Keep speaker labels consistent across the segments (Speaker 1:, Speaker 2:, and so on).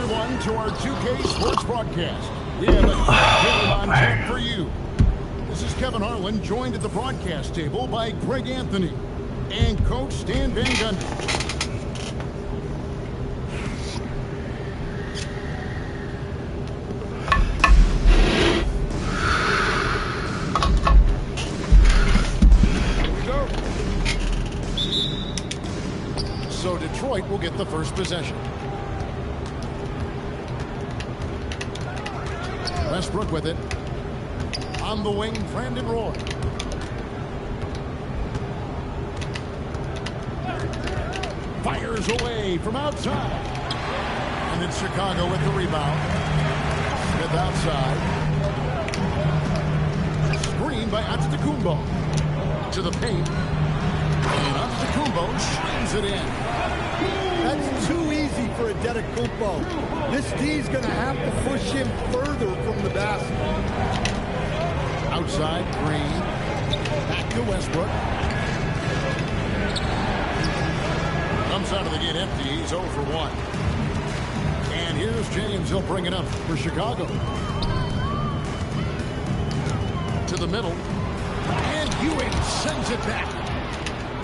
Speaker 1: everyone, to our 2K Sports broadcast. We have a game on tap for you. This is Kevin Harlan, joined at the broadcast table by Greg Anthony and Coach Stan Van Gundy. So Detroit will get the first possession. Westbrook with it. On the wing, Brandon Roy. Fires away from outside. And it's Chicago with the rebound. Smith outside. Screen by Antetokounmpo. To the paint. And Antetokounmpo shines it in.
Speaker 2: That's too easy for Antetokounmpo. This D's going to have to push him further from the basket.
Speaker 1: Outside, Green. Back to Westbrook. Comes out of the gate empty. He's 0 for 1. And here's James. He'll bring it up for Chicago. To the middle. And Ewing sends it back.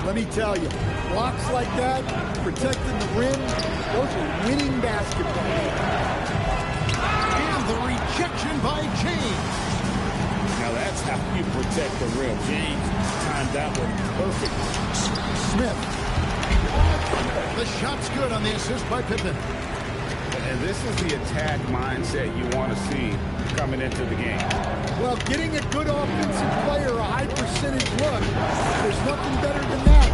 Speaker 2: Let me tell you, blocks like that, protecting the rim, those are winning basketball.
Speaker 1: And the rejection by James.
Speaker 3: Now that's how you protect the rim. James timed that one perfect.
Speaker 1: Smith. The shot's good on the assist by Pippen.
Speaker 3: And this is the attack mindset you want to see coming into the game.
Speaker 2: Well, getting a good offensive player a high percentage look, there's nothing better than that.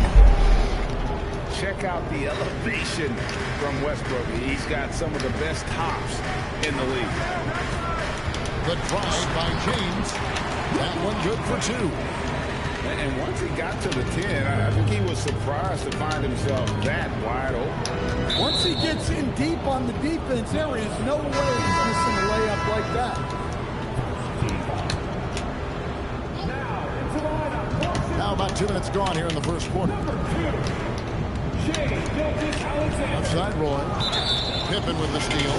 Speaker 3: Check out the elevation from Westbrook. He's got some of the best hops in the league.
Speaker 1: The drive by James. That one good for 2.
Speaker 3: And once he got to the 10, I think he was surprised to find himself that wide open.
Speaker 2: Once he gets in deep on the defense, there is no way he's missing a layup like that.
Speaker 1: Now about 2 minutes gone here in the first quarter. Outside Roy. Pippen with the steal.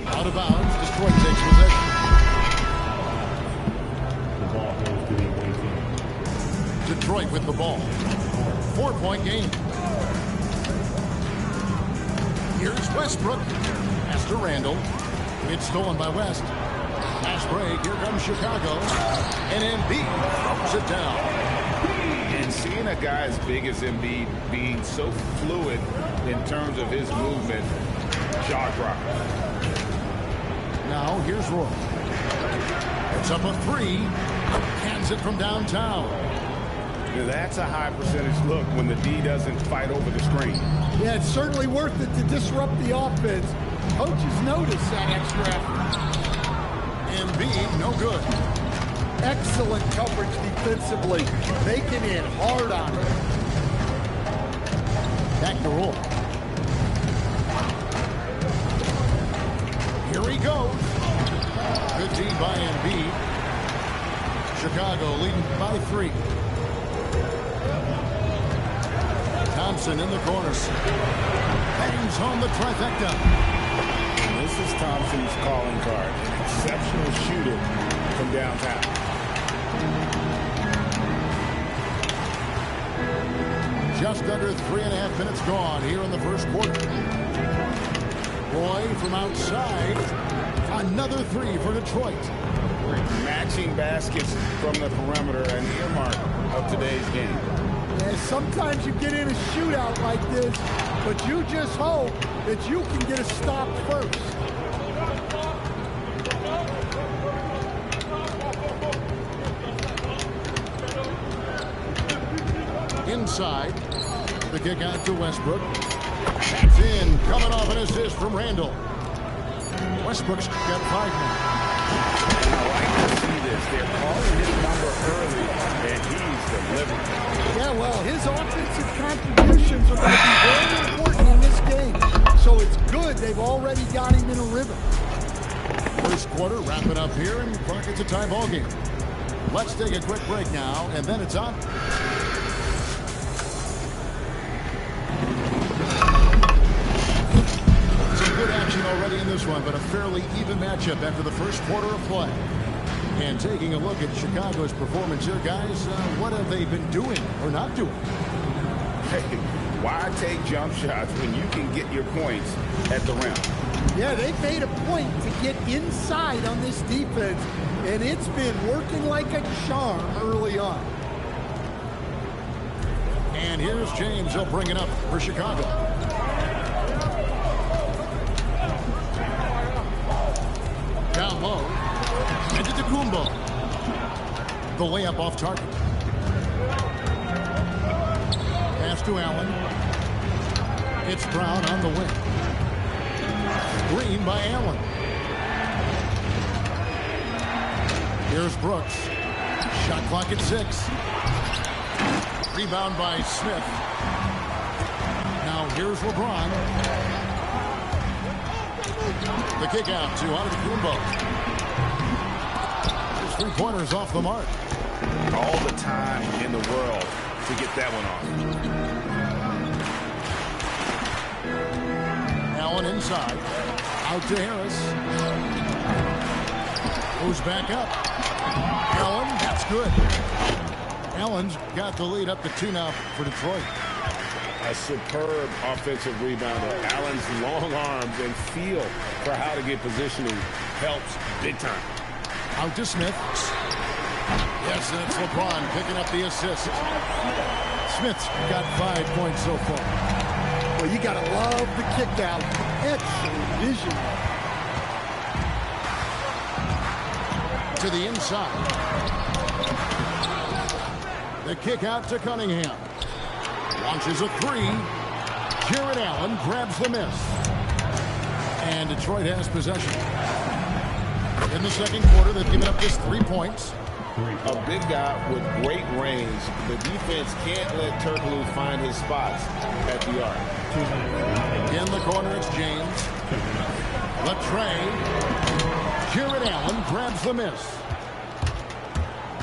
Speaker 1: Out of bounds. Detroit takes possession.
Speaker 4: The ball goes to the away team.
Speaker 1: Detroit with the ball. 4-point game. Here's Westbrook. Pass to Randall. It's stolen by West. Pass break. Here comes Chicago. And Embiid throws it down.
Speaker 3: And seeing a guy as big as Embiid being so fluid in terms of his movement, jaw-dropping.
Speaker 1: Now here's Roy. It's up a 3. Cans it from downtown.
Speaker 3: That's a high percentage look when the D doesn't fight over the screen.
Speaker 2: Yeah, it's certainly worth it to disrupt the offense. Coaches notice that extra effort.
Speaker 1: Embiid, no good.
Speaker 2: Excellent coverage defensively. Making it hard on him.
Speaker 1: Back to Roy. Here he goes. Good D by Embiid. Chicago leading by 3. Thompson in the corners. Bangs home the trifecta.
Speaker 3: And this is Thompson's calling card. An exceptional shooter from downtown.
Speaker 1: Just under 3.5 minutes gone here in the first quarter. Roy from outside. Another 3 for Detroit.
Speaker 3: Matching baskets from the perimeter and the earmark of today's game.
Speaker 2: And sometimes you get in a shootout like this, but you just hope that you can get a stop first.
Speaker 1: Inside. The kick out to Westbrook. That's in. Coming off an assist from Randall. Westbrook's got 5 now.
Speaker 3: And I like to see this. They're calling his number early, and he's delivering.
Speaker 2: Yeah, well, his offensive contributions are going to be very important in this game. So it's good they've already got him in a rhythm.
Speaker 1: First quarter wrapping up here, and clock it's a tie ball game. Let's take a quick break now, and then it's on. Some good action already in this one, but a fairly even matchup after the first quarter of play. And taking a look at Chicago's performance here, guys, what have they been doing or not doing?
Speaker 3: Hey, why take jump shots when you can get your points at the rim?
Speaker 2: Yeah, they've made a point to get inside on this defense, and it's been working like a charm early on.
Speaker 1: And here's James. He'll bring it up for Chicago. Down low. And to Kumbo. The layup off target. Pass to Allen. It's Brown on the wing. Green by Allen. Here's Brooks. Shot clock at 6. Rebound by Smith. Now here's LeBron. The kick out to Antetokounmpo. His three-pointers off the mark.
Speaker 3: All the time in the world to get that one off.
Speaker 1: Allen inside. Out to Harris. Goes back up. Allen, that's good. Allen's got the lead up to 2 now for Detroit.
Speaker 3: A superb offensive rebounder. Allen's long arms and feel for how to get positioning helps big time.
Speaker 1: Out to Smith. Yes, and it's LeBron picking up the assist. Smith's got 5 points so far.
Speaker 2: Well, you got to love the kick out. Excellent vision.
Speaker 1: To the inside. The kick out to Cunningham. Launches a 3. Jared Allen grabs the miss. And Detroit has possession. In the second quarter, they've given up just 3 points.
Speaker 3: A big guy with great range. The defense can't let Turkoglu find his spots at the arc.
Speaker 1: In the corner, it's James. Latrey. Jared Allen grabs the miss.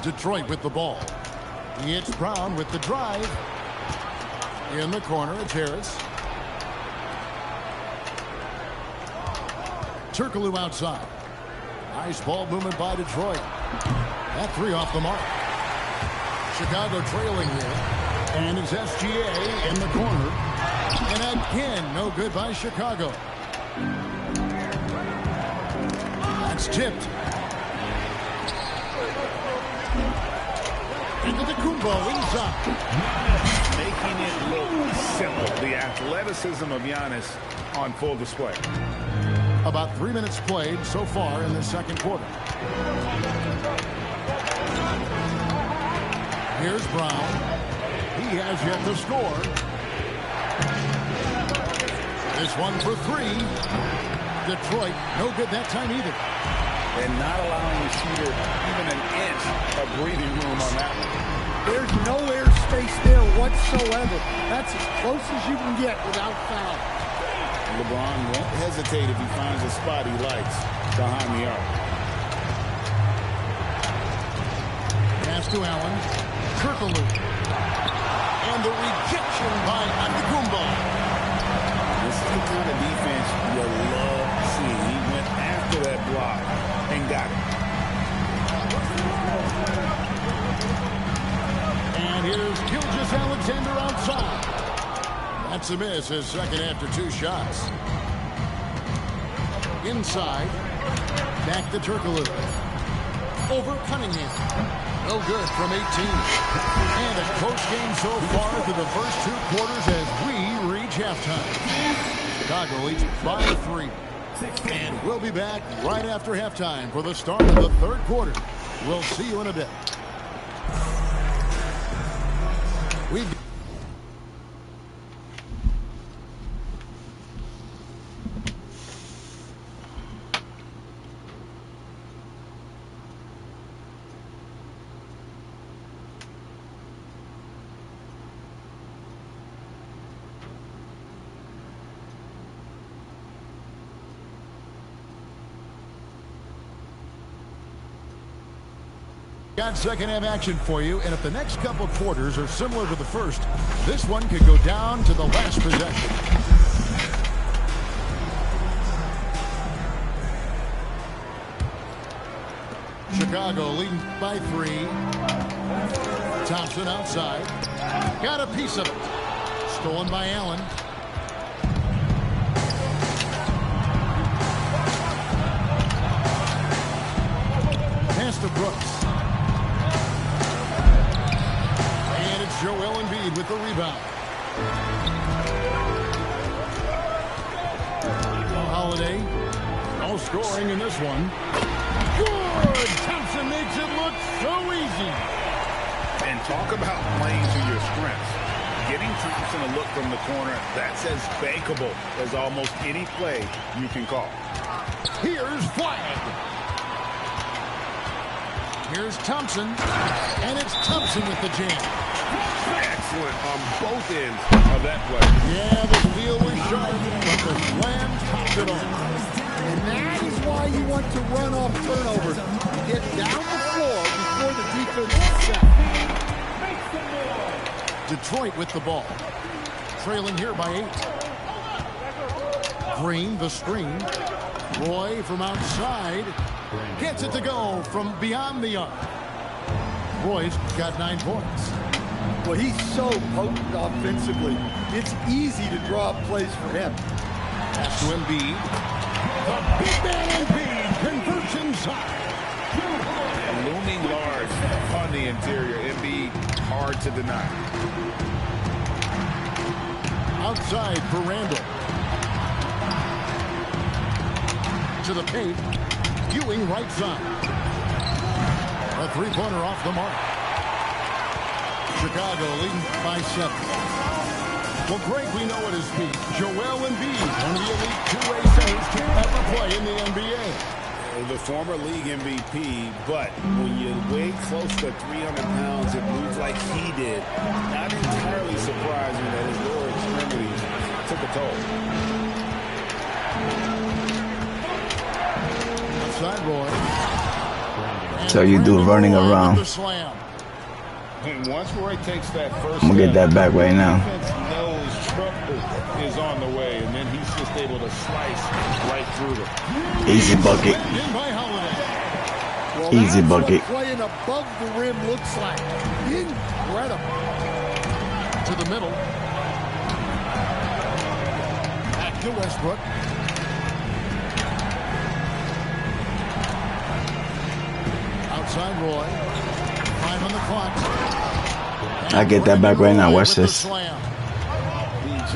Speaker 1: Detroit with the ball. It's Brown with the drive. In the corner, it's Harris. Turkoglu outside. Nice ball movement by Detroit. That 3 off the mark. Chicago trailing here. And it's SGA in the corner. And again, no good by Chicago. That's tipped. Into the Kumbo inside.
Speaker 3: Making it look simple. The athleticism of Giannis on full display.
Speaker 1: About 3 minutes played so far in the second quarter. Here's Brown. He has yet to score. This one for 3. Detroit, no good that time either.
Speaker 3: And not allowing the shooter even an inch of breathing room on that one.
Speaker 2: There's no air space there whatsoever. That's as close as you can get without foul.
Speaker 3: LeBron won't hesitate if he finds a spot he likes behind the arc.
Speaker 1: Pass to Allen. Turkoglu. And the rejection by Antetokounmpo.
Speaker 3: This is the kind of defense you love seeing. He went after that block and got it.
Speaker 1: And here's Gilgeous-Alexander outside. That's a miss, his second after 2 shots. Inside. Back to Turkoglu. Over Cunningham. No good from 18. And a close game so far through the first 2 quarters as we reach halftime. Chicago leads by 3. And we'll be back right after halftime for the start of the third quarter. We'll see you in a bit. We've Got second half action for you, and if the next couple quarters are similar to the first, this one could go down to the last possession. Chicago leading by 3. Thompson outside. Got a piece of it. Stolen by Allen. Pass to Brooks. And it's Joel Embiid with the rebound. Holiday. No scoring in this one. Good! Thompson makes it look so easy.
Speaker 3: And talk about playing to your strengths. Getting Thompson a look from the corner, that's as bankable as almost any play you can call.
Speaker 1: Here's Flag. Here's Thompson. And it's Thompson with the jam.
Speaker 3: Excellent on both ends of that play.
Speaker 1: Yeah, the steal was sharp, but the slam topped it off.
Speaker 2: And that is why you want to run off turnovers. Get down the floor before the defense is set.
Speaker 1: Detroit with the ball. Trailing here by 8. Green, the screen. Roy from outside. Gets it to go from beyond the arc. Roy's got 9 points.
Speaker 2: Well, he's so potent offensively. It's easy to draw up plays for him.
Speaker 1: Pass to Embiid. The big man Embiid converts inside.
Speaker 3: Looming large on the interior. Embiid, hard to deny.
Speaker 1: Outside for Randall. To the paint. Ewing right side. A three-pointer off the mark. Chicago leading by 7. Well, Greg, we know at his feet. Joel Embiid, one of the elite two-way centers to ever play in the NBA.
Speaker 3: The former league MVP, but when you weigh close to 300 pounds and moves like he did, not entirely surprising that his lower extremities took a toll.
Speaker 1: Outside Roy.
Speaker 5: So you do running around.
Speaker 3: And once Roy takes that first
Speaker 5: I'm gonna get that back right now.
Speaker 3: defense knows trouble is on the way, and then he's just able to slice right through them.
Speaker 5: Easy bucket.
Speaker 2: Well,
Speaker 5: Easy
Speaker 2: that's
Speaker 5: bucket.
Speaker 2: what playing above the rim looks like. Incredible.
Speaker 1: To the middle. Back to Westbrook. Outside Roy. 5 on the clock.
Speaker 5: I get that back right now. Watch this.
Speaker 3: He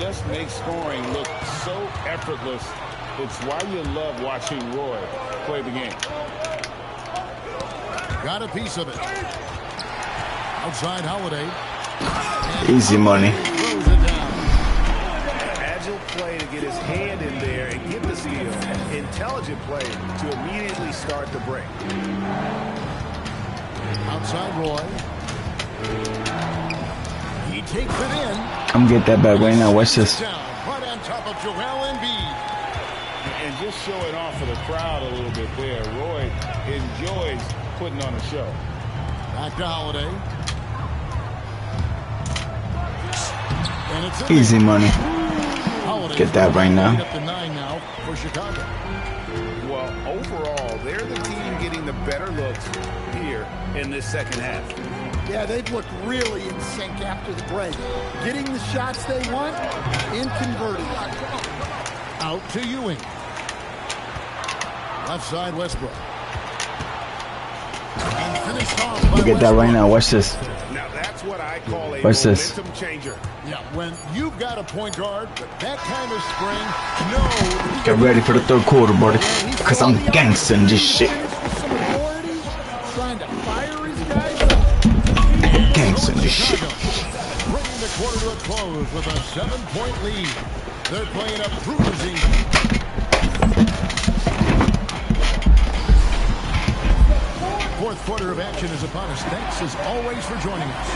Speaker 3: just makes scoring look so effortless. It's why you love watching Roy play the game.
Speaker 1: Got a piece of it. Outside Holiday.
Speaker 5: Easy money.
Speaker 1: Throws it down.
Speaker 3: Agile play to get his hand in there and get the steal. Intelligent play to immediately start the break.
Speaker 1: Outside Roy. He takes it in.
Speaker 5: I'm gonna get that back right now. Watch this.
Speaker 1: Down, right on top of Joel Embiid.
Speaker 3: And just showing off for the crowd a little bit there. Roy enjoys putting on a show.
Speaker 1: Back to Holiday. And it's
Speaker 5: Easy money.
Speaker 1: Holiday
Speaker 5: Get that right now.
Speaker 1: Up to 9 now for Chicago.
Speaker 3: Well, overall, they're the team getting the better looks here in this second half.
Speaker 2: Yeah, they've looked really in sync after the break. Getting the shots they want and converting.
Speaker 1: Out to Ewing. Left side Westbrook. And finished off by
Speaker 5: Get that right now. Watch this.
Speaker 3: Now that's what I call a
Speaker 5: What's this?
Speaker 3: momentum changer.
Speaker 1: Yeah, when you've got a point guard with that kind of spring, no.
Speaker 5: Get ready for the third quarter, buddy. Cause I'm gangsta this shit.
Speaker 2: Some authority, trying to fire his guys up.
Speaker 5: Gangsta this shit.
Speaker 1: Bringing the quarter to a close with a 7-point lead. They're playing a bruising. Fourth quarter of action is upon us. Thanks as always for joining us.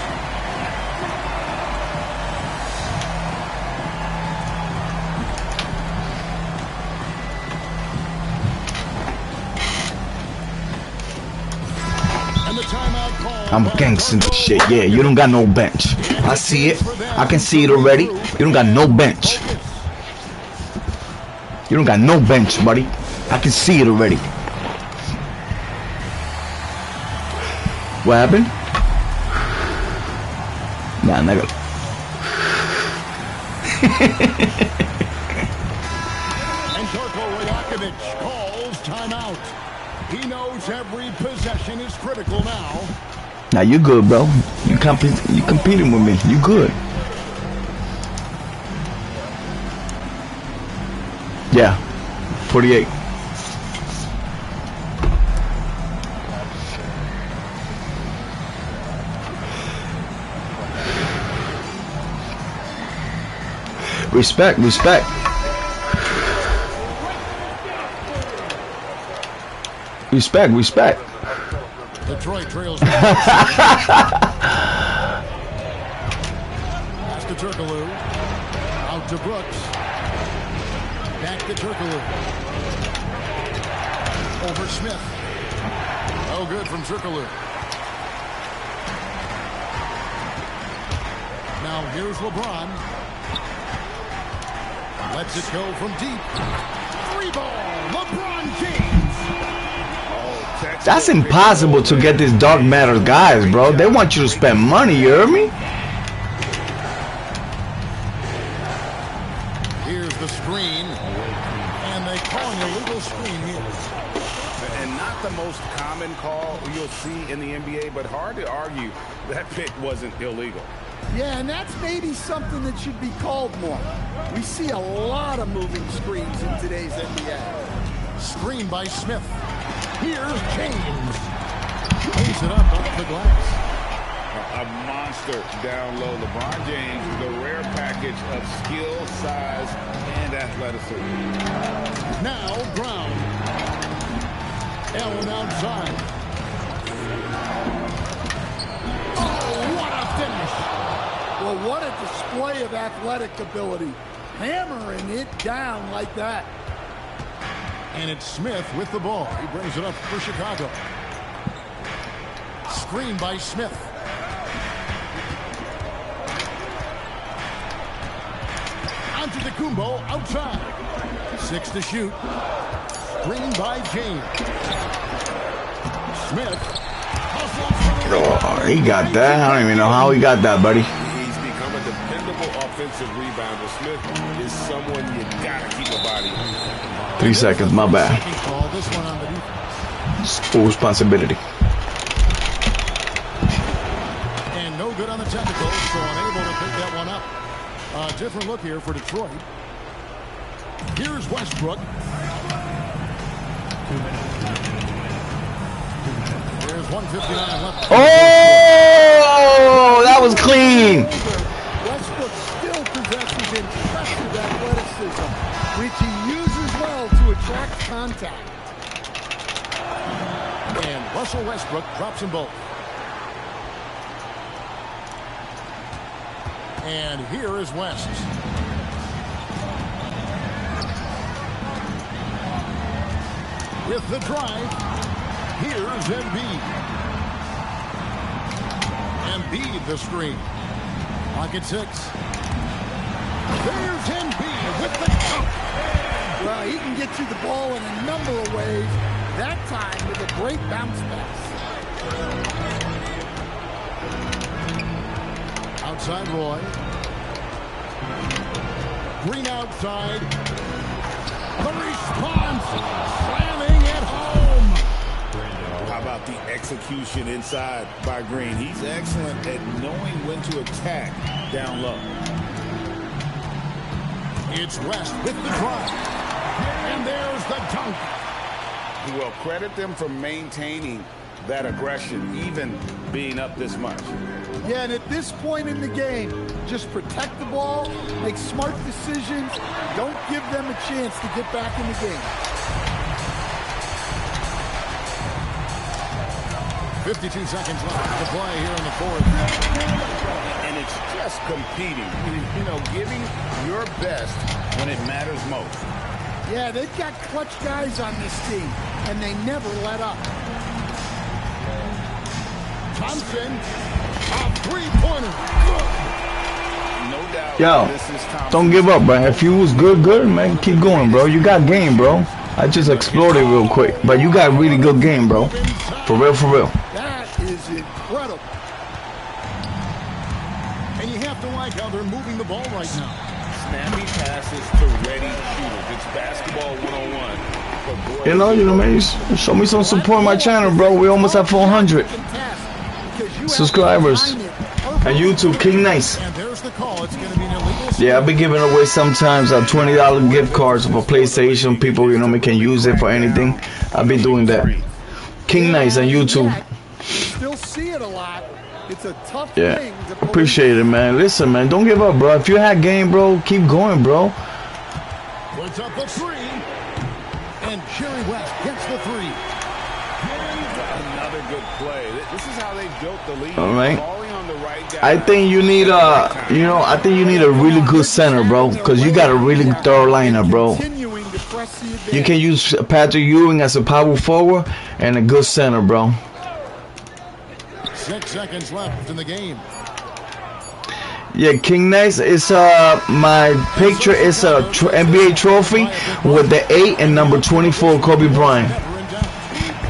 Speaker 1: And the timeout call.
Speaker 5: I'm gangsta the shit. Yeah, you don't got no bench. I see it. I can see it already. You don't got no bench. You don't got no bench, buddy. I can see it already. What happened? Nah, nigga.
Speaker 1: And Darko Rajakovic calls timeout. He knows every possession is critical now.
Speaker 5: Now you good, bro. You competing with me. You good. Yeah. 48. Respect, respect. Respect, respect.
Speaker 1: Detroit trails. Pass to Turkoglu. Out to Brooks. Back to Turkoglu. Over Smith. Oh, good from Turkoglu. Now here's LeBron. Lets it go from deep. 3-ball. LeBron James.
Speaker 5: That's impossible to get these dark matter guys, bro. They want you to spend money, you hear me?
Speaker 1: Here's the screen. And they call an illegal screen here.
Speaker 3: And not the most common call you'll see in the NBA, but hard to argue that pick wasn't illegal.
Speaker 2: Yeah, and that's maybe something that should be called more. We see a lot of moving screens in today's NBA.
Speaker 1: Screen by Smith. Here's James. Lays it up off the glass.
Speaker 3: A monster down low. LeBron James, the rare package of skill, size, and athleticism.
Speaker 1: Now Brown. Allen outside. Oh, what a finish.
Speaker 2: Well, what a display of athletic ability. Hammering it down like that.
Speaker 1: And it's Smith with the ball. He brings it up for Chicago. Screen by Smith. Antetokounmpo outside. 6 to shoot. Screen by James. Smith.
Speaker 5: Oh, he got that. I don't even know how he got that, buddy.
Speaker 3: He's become a dependable offensive rebounder. Smith is someone you gotta keep a body on.
Speaker 5: 3 seconds, my bad.
Speaker 1: Call this one on the defense.
Speaker 5: It's full responsibility.
Speaker 1: And no good on the technical, so unable to pick that one up. A different look here for Detroit. Here's Westbrook.
Speaker 4: 2 minutes.
Speaker 1: There's 1:59 left.
Speaker 5: Oh, that was clean.
Speaker 2: Westbrook still possesses impressive athleticism, which he uses well to attract contact.
Speaker 1: And Russell Westbrook drops them both. And here is West. With the drive, here's Embiid. Embiid the screen. Pocket 6. There's Embiid with the dunk.
Speaker 2: Well, he can get you the ball in a number of ways. That time with a great bounce pass.
Speaker 1: Outside Roy. Green outside. The response. Slamming it home.
Speaker 3: How about the execution inside by Green? He's excellent at knowing when to attack down low.
Speaker 1: It's West with the drive. And there's the dunk.
Speaker 3: Well, credit them for maintaining that aggression, even being up this much.
Speaker 2: Yeah, and at this point in the game, just protect the ball, make smart decisions, don't give them a chance to get back in the game.
Speaker 1: 52 seconds left to play here in the fourth.
Speaker 3: And it's just competing, you know, giving your best when it matters most.
Speaker 2: Yeah, they've got clutch guys on this team, and they never let up.
Speaker 1: Thompson, a three-pointer.
Speaker 3: No doubt.
Speaker 5: Yo,
Speaker 3: This is Thompson.
Speaker 5: don't give up, bro. If you was good, man, keep going, bro. You got game, bro. I just exploded real quick, but you got really good game, bro. For real, for real.
Speaker 2: That is incredible.
Speaker 1: And you have to like how they're moving the ball right now.
Speaker 3: Snappy passes to ready shooters. It's basketball 101. But boy,
Speaker 5: You know, man. You show me some support on my channel, bro. We almost at 400 subscribers. And YouTube, King Nice.
Speaker 1: And there's the call. It's going to be an illegal.
Speaker 5: Yeah, I've been giving away sometimes $20 gift cards for PlayStation. People, can use it for anything. I've been doing that. King Nice on YouTube.
Speaker 2: Still see it a lot. It's a tough
Speaker 5: Yeah,
Speaker 2: thing to believe.
Speaker 5: appreciate it, man. Listen, man, don't give up, bro. If you had game, bro, keep going, bro.
Speaker 1: Puts up the three. And Jerry West gets the three.
Speaker 3: another good play. This is how they built the lead.
Speaker 5: All right.
Speaker 3: Calling on the right guy.
Speaker 5: I think you need a really good center, bro, because you got a really thorough lineup, bro.
Speaker 2: Continuing to press the advantage.
Speaker 5: You can use Patrick Ewing as a power forward and a good center, bro.
Speaker 1: 6 seconds left in the game.
Speaker 5: Yeah, King Nice is my picture is a NBA trophy with the 8 and number 24 Kobe Bryant.
Speaker 1: Never in doubt.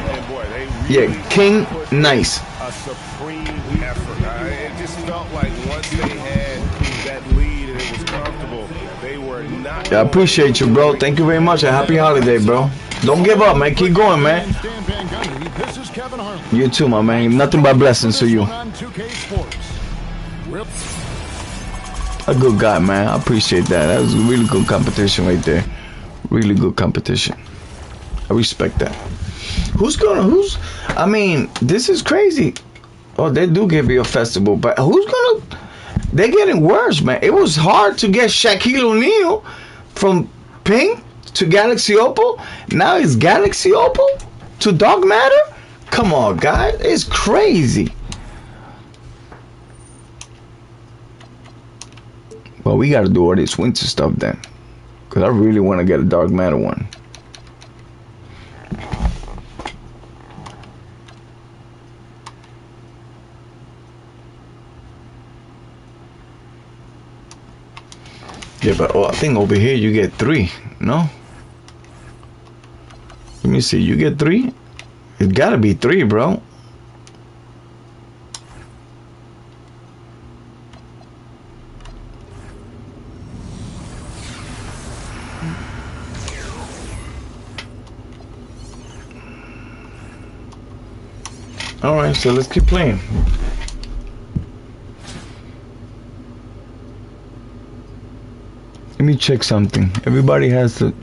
Speaker 3: And boy, they
Speaker 5: Yeah,
Speaker 3: really
Speaker 5: King
Speaker 3: put
Speaker 5: Nice.
Speaker 3: a supreme effort. It just felt like once they had that lead and it was comfortable, they were not.
Speaker 5: Yeah, I appreciate you, bro. Thank you very much. A happy holiday, bro. Don't give up, man. Keep going, man.
Speaker 1: Stan Van Gundy. This is Kevin Harlan.
Speaker 5: You too, my man. Nothing but blessings to you.
Speaker 1: On 2K Sports. Rip.
Speaker 5: A good guy, man. I appreciate that. That was a really good competition right there. Really good competition. I respect that. I mean, this is crazy. Oh, they do give you a festival, but they're getting worse, man. It was hard to get Shaquille O'Neal from Pink to Galaxy Opal. Now it's Galaxy Opal to Dark Matter. Come on, guys. It's crazy. Well, we got to do all this winter stuff then. Because I really want to get a Dark Matter one. Yeah, but I think over here you get 3, no? Let me see, you get 3? It gotta be 3, bro. Alright, so let's keep playing. Let me check something. Everybody has to.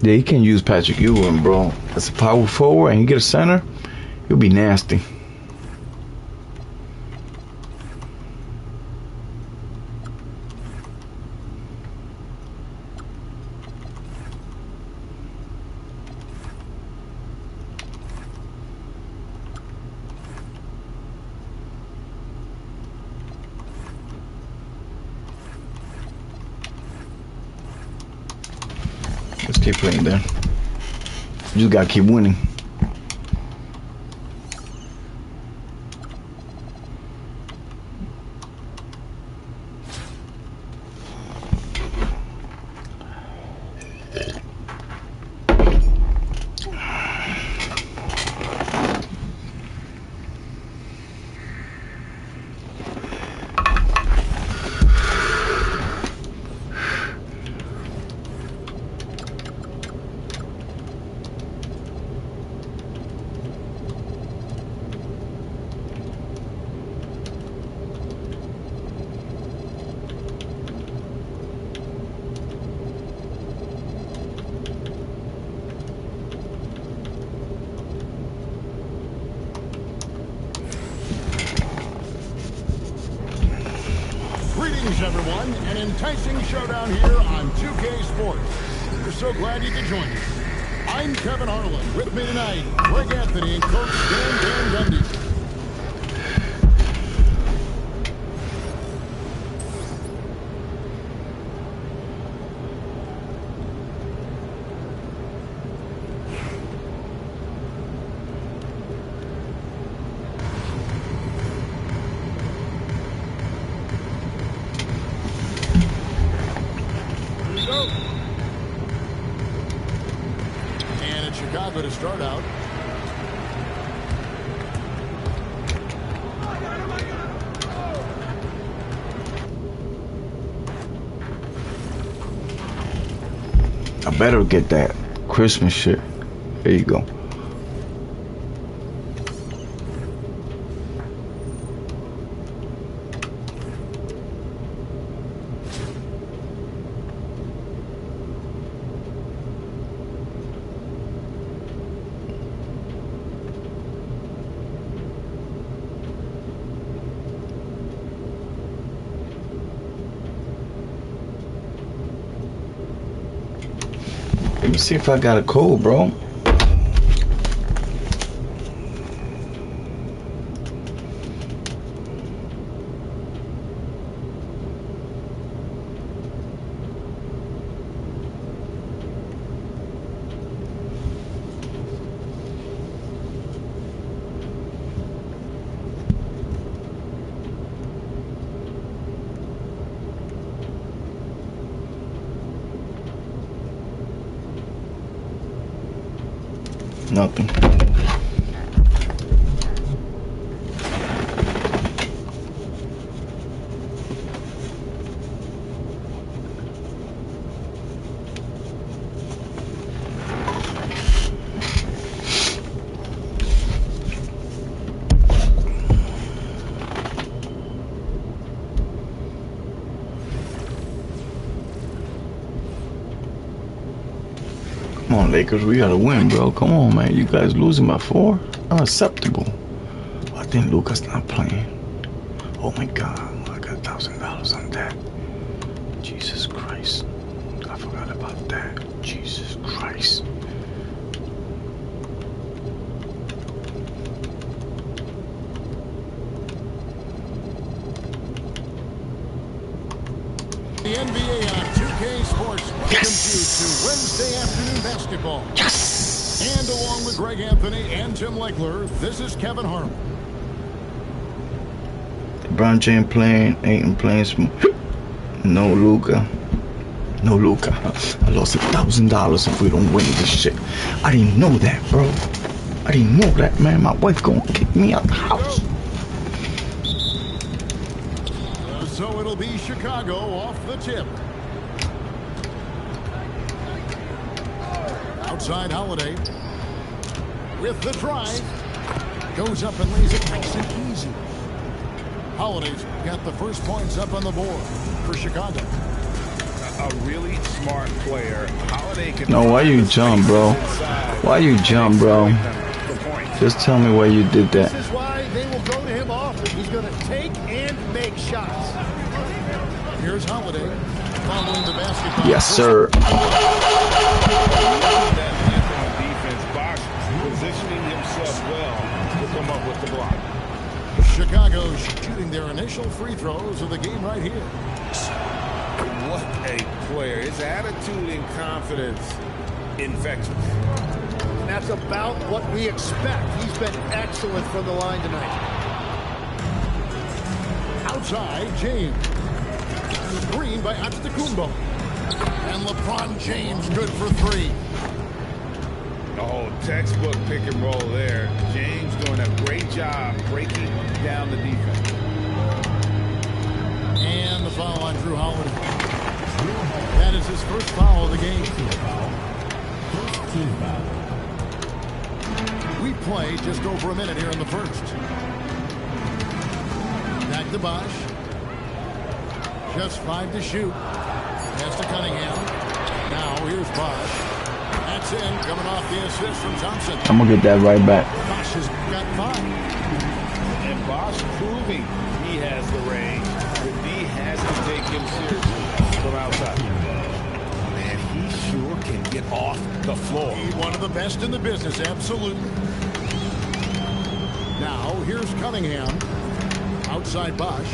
Speaker 5: Yeah, you can use Patrick Ewing, bro. As a power forward and you get a center, you'll be nasty. Let's keep playing there. You just gotta keep winning.
Speaker 1: Greetings, everyone. An enticing showdown here on 2K Sports. We're so glad you could join us. I'm Kevin Harlan. With me tonight, Greg Anthony and Coach Stan Van Gundy. Chicago to start out.
Speaker 5: I better get that Christmas shit. There you go. Let me see if I got a code, bro. Nothing. Come on, Lakers, we gotta win, bro. Come on, man. You guys losing by 4? Unacceptable. I think Luka's not playing. Oh my God, I got $1,000 on that. Jesus Christ. I forgot about that. Jesus Christ.
Speaker 1: The NBA on 2K Sports welcomes you to Wednesday afternoon basketball.
Speaker 5: Yes!
Speaker 1: And along with Greg Anthony and Jim Lechler, this is Kevin Harlan.
Speaker 5: LeBron James playing, Ayton playing smooth. No Luka. No Luka. I lost $1,000 if we don't win this shit. I didn't know that, bro. I didn't know that, man. My wife gonna kick me out the house.
Speaker 1: So it'll be Chicago off the tip. Outside Holiday with the drive. Goes up and lays it nice and easy. Holiday's got the first points up on the board for Chicago.
Speaker 3: A really smart player. Holiday can.
Speaker 5: No, why you jump, bro? Why you jump, bro? Just tell me why you did that.
Speaker 2: This is why they will go to him often. He's going to take and make shots.
Speaker 1: Here's Holiday following the basketball.
Speaker 5: Yes, sir.
Speaker 3: That length on defense, Bosch positioning himself well to come up with the block.
Speaker 1: Chicago shooting their initial free throws of the game right here.
Speaker 3: What a player. His attitude and confidence infectious.
Speaker 2: And that's about what we expect. He's been excellent from the line tonight.
Speaker 1: Outside, James. Screen by Antetokounmpo. And LeBron James good for 3.
Speaker 3: Oh, textbook pick and roll there. James doing a great job breaking down the defense.
Speaker 1: And the foul on Drew Holiday. That is his first foul of the game. We play just over a minute here in the first. Back to Bosch. Just 5 to shoot. Pass to Cunningham. Now here's Bosch. That's in, coming off the assist from Thompson.
Speaker 5: I'm gonna get that right back.
Speaker 1: Bosch has got 5.
Speaker 3: And Bosch proving he has the range, but D has to take him seriously from outside. Man, he sure can get off the floor.
Speaker 1: He's one of the best in the business, absolutely. Now, here's Cunningham. Outside Bosch.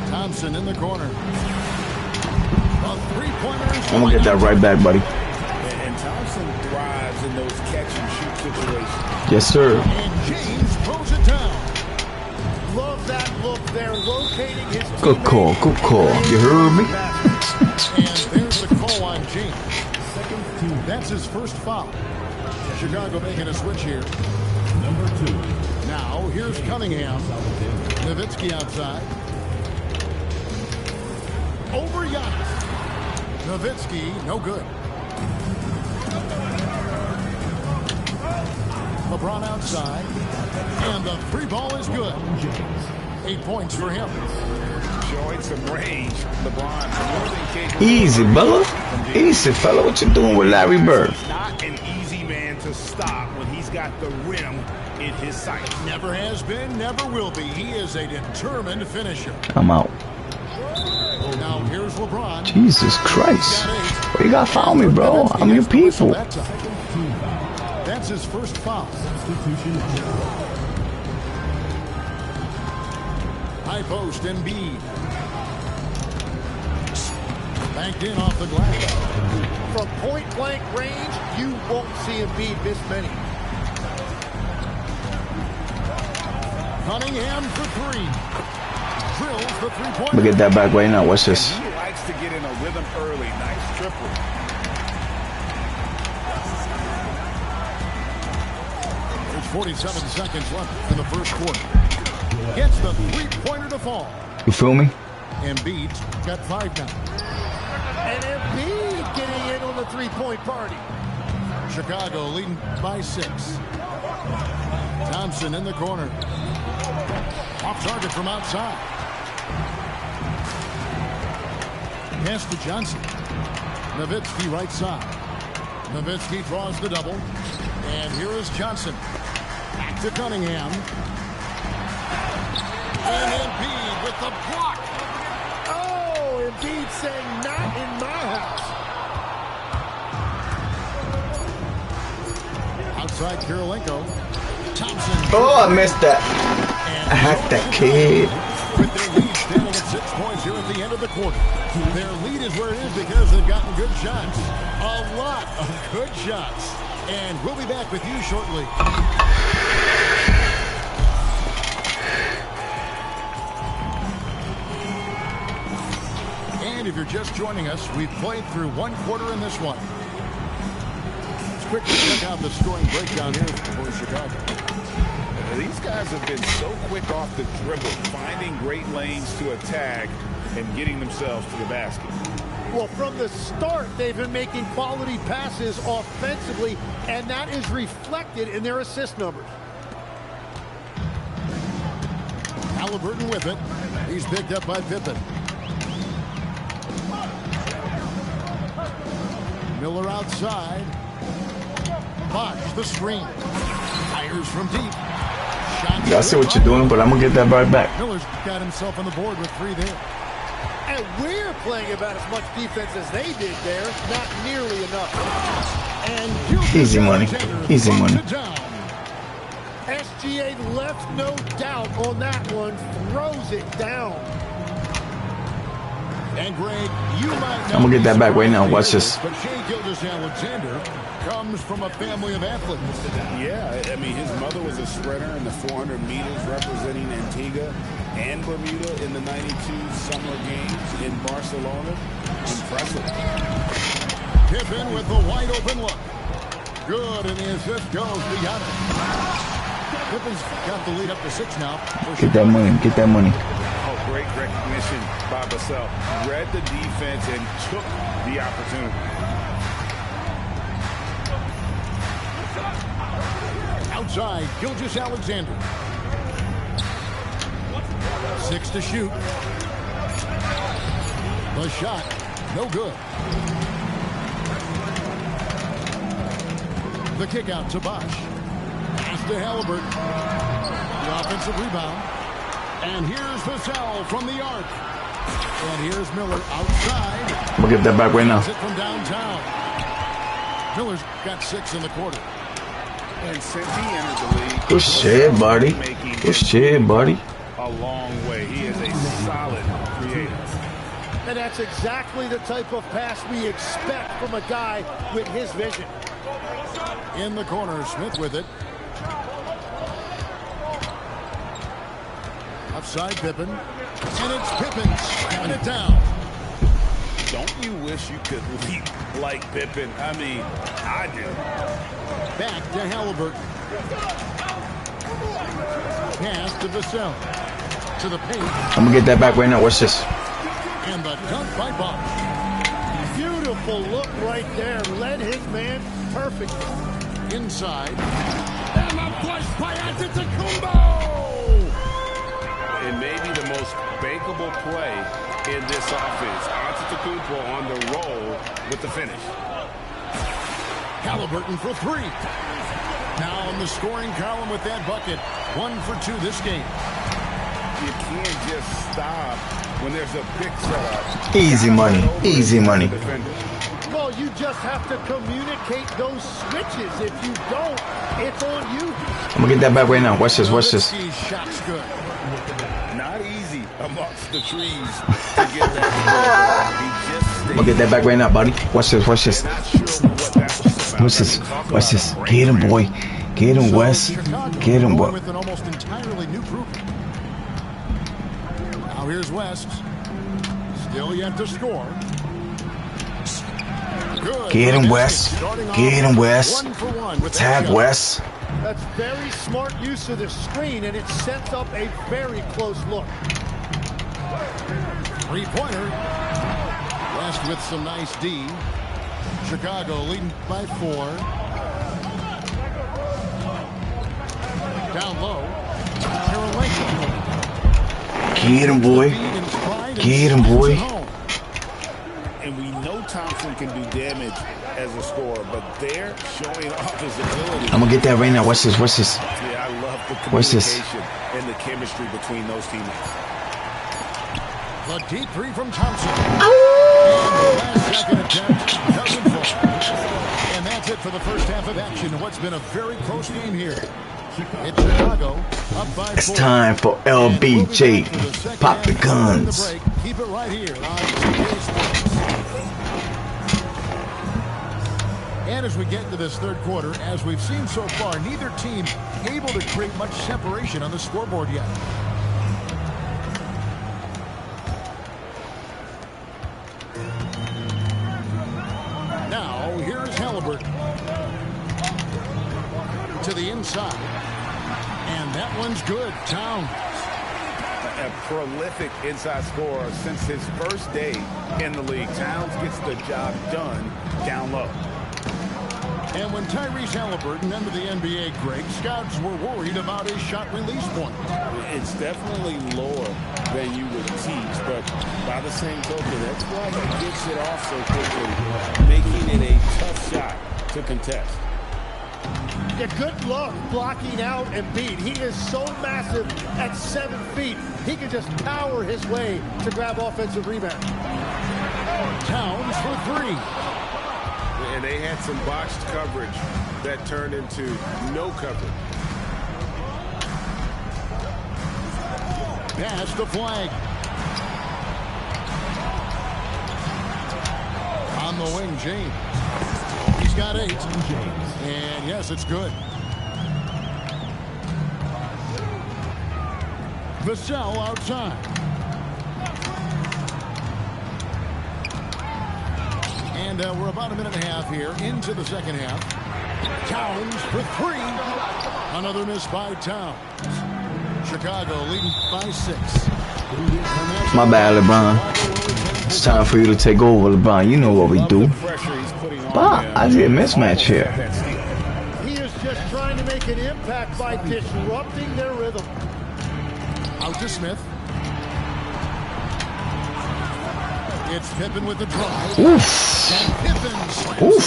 Speaker 1: Thompson in the corner. The three-pointers.
Speaker 5: I'm gonna get that right back, buddy.
Speaker 3: And Thompson thrives in those catch-and-shoot situations.
Speaker 5: Yes, sir.
Speaker 1: And James throws it down.
Speaker 2: Love that look there, rotating his
Speaker 5: Good call, good call. You heard me?
Speaker 1: And there's the call on James. That's his first foul. Chicago making a switch here.
Speaker 4: Number 2.
Speaker 1: Now, here's Cunningham. Nowitzki outside. Over Giannis. Nowitzki, no good. LeBron outside. And the free ball is good. 8 points for him.
Speaker 3: Showing some range. LeBron more than capable.
Speaker 5: Easy, Bella. Easy, fella. What you doing with Larry Bird?
Speaker 3: Not an easy man to stop when he's got the rim in his sights.
Speaker 1: Never has been, never will be. He is a determined finisher.
Speaker 5: I'm out.
Speaker 1: Now here's LeBron.
Speaker 5: Jesus Christ. Well, you gotta foul me, bro. I'm your people.
Speaker 1: That's his first foul. High post, Embiid. Banked in off the glass.
Speaker 2: From point-blank range, you won't see Embiid miss many.
Speaker 1: Cunningham for three. Drills the three-pointer.
Speaker 5: Look at that back right now. Watch this.
Speaker 3: He likes to get in a rhythm early. Nice triple.
Speaker 1: There's 47 seconds left in the first quarter. Gets the three-pointer to fall.
Speaker 5: You feel me?
Speaker 1: Embiid's got 5 now.
Speaker 2: And Embiid getting in on the three-point party.
Speaker 1: Chicago leading by 6. Thompson in the corner. Off target from outside. Pass to Johnson. Nowitzki right side. Nowitzki draws the double. And here is Johnson. Back to Cunningham. And Embiid with the block.
Speaker 2: Oh, Embiid saying not in my house.
Speaker 1: Outside Kirilenko. Thompson.
Speaker 5: Oh, I missed that. I hacked that kid.
Speaker 1: With their lead standing at 6 points here at the end of the quarter. Their lead is where it is because they've gotten good shots. A lot of good shots. And we'll be back with you shortly. And if you're just joining us, we've played through 1 quarter in this one. Let's quickly check out the scoring breakdown here for Chicago.
Speaker 3: These guys have been so quick off the dribble, finding great lanes to attack and getting themselves to the basket.
Speaker 2: Well, from the start, they've been making quality passes offensively, and that is reflected in their assist numbers.
Speaker 1: Halliburton with it. He's picked up by Pippen. Miller outside. Bosh the screen. Fires from deep.
Speaker 5: I see what you're doing, but I'm gonna get that right back.
Speaker 1: Miller's got himself on the board with 3 there.
Speaker 2: And we're playing about as much defense as they did there. Not nearly enough.
Speaker 1: And
Speaker 5: Easy money. Easy money.
Speaker 2: SGA left no doubt on that one. Throws it down.
Speaker 1: And Greg, you might
Speaker 5: I'm gonna get that back right now. Watch this.
Speaker 1: But Shai Gilgeous-Alexander comes from a family of athletes.
Speaker 3: Yeah, I mean, his mother was a sprinter in the 400 meters representing Antigua and Bermuda in the 92 Summer Games in Barcelona. Impressive.
Speaker 1: Pippen with the wide open look. Good, and the assist goes to Giannis. Pippen's got the lead up to 6 now.
Speaker 5: Get that money. Get that money.
Speaker 3: Oh, great recognition by Vassell. Read the defense and took the opportunity.
Speaker 1: Outside, Gilgeous-Alexander. 6 to shoot. The shot, no good. The kick out to Bosh. Pass to Halliburton. The offensive rebound. And here's Vassell from the arc. And here's Miller outside.
Speaker 5: I'm gonna get that back right now.
Speaker 1: It from downtown. Miller's got 6 in the quarter.
Speaker 3: And since he entered the league,
Speaker 5: Good shit, buddy. Good shit, buddy.
Speaker 3: a long way. He is a solid creator.
Speaker 2: And that's exactly the type of pass we expect from a guy with his vision.
Speaker 1: In the corner, Smith with it. Outside Pippen. And it's Pippen slamming it down.
Speaker 3: Don't you wish you could leap like Pippen? I mean, I do.
Speaker 1: Back to Halliburton. Pass to Vassell. To the paint.
Speaker 5: I'm gonna get that back right now. Watch this.
Speaker 1: And the dunk by Bob.
Speaker 2: Beautiful look right there. Led his man perfect.
Speaker 1: Inside. And the push by Antetokounmpo.
Speaker 3: It may be the most bankable play in this offense. Antetokounmpo on the roll with the finish.
Speaker 1: Halliburton for three. Now in the scoring column with that bucket. 1 for 2 this game.
Speaker 3: You can't just stop when there's a big setup.
Speaker 5: Easy money. Easy money.
Speaker 2: Well, you just have to communicate those switches. If you don't, it's on you.
Speaker 5: I'm gonna get that back right now. Watch this. Watch this.
Speaker 1: Nowitzki's shot's good.
Speaker 3: Not easy amongst the trees to get that. He just
Speaker 5: I'm gonna get that back right now, buddy. Watch this. Watch this.
Speaker 3: not sure what that was about.
Speaker 5: Watch this. Watch this. Get him, boy. Get him, Wes. Get him, boy.
Speaker 1: With an almost entirely new group. Now here's West. Still yet to score. Good.
Speaker 5: Get him, Wes. Get him, Wes.
Speaker 1: 1 for 1 with that
Speaker 5: Tag
Speaker 1: shot.
Speaker 5: Wes.
Speaker 2: That's very smart use of the screen, and it sets up a very close look.
Speaker 1: Three-pointer. West with some nice D. Chicago leading by 4. Down low. Karolinko.
Speaker 5: Get him, boy. Get him, boy.
Speaker 3: And we know Thompson can do damage as a scorer, but they're showing off his ability.
Speaker 5: I'm gonna get that right now. Watch this. Watch this.
Speaker 3: Yeah, I love the
Speaker 5: What's this?
Speaker 3: communication and the chemistry between those teammates.
Speaker 1: The deep three from Thompson. And the last second attempt doesn't fall. And that's it for the first half of action in what's been a very close game here. It's Chicago up by 4.
Speaker 5: It's time for LBJ. Pop the guns.
Speaker 1: Keep it right here on CBS Sports. And as we get into this third quarter, as we've seen so far, neither team able to create much separation on the scoreboard yet. Now, here's Halliburton. To the inside. And that one's good. Towns.
Speaker 3: A prolific inside scorer since his first day in the league. Towns gets the job done down low.
Speaker 1: And when Tyrese Halliburton entered the NBA, Greg, scouts were worried about his shot release point.
Speaker 3: It's definitely lower than you would teach, but by the same token, that's why he gets it off so quickly, making it a tough shot to contest.
Speaker 2: Yeah, good luck blocking out Embiid. He is so massive at 7 feet. He can just power his way to grab offensive rebound.
Speaker 1: Towns for 3.
Speaker 3: And they had some botched coverage that turned into no coverage.
Speaker 1: Pass the flag. On the wing, James. He's got 8. And yes, it's good. Vassell outside. And we're about a minute and a half here into the second half. Towns for 3. Another miss by Towns. Chicago leading by 6.
Speaker 5: My bad, LeBron. It's time for you to take over, LeBron. You know what we do. But I see a mismatch here.
Speaker 2: He is just trying to make an impact by disrupting their rhythm.
Speaker 1: Out to Smith. It's Pippen with the drive.
Speaker 5: Oof.
Speaker 1: And Pippen slams
Speaker 5: Oof.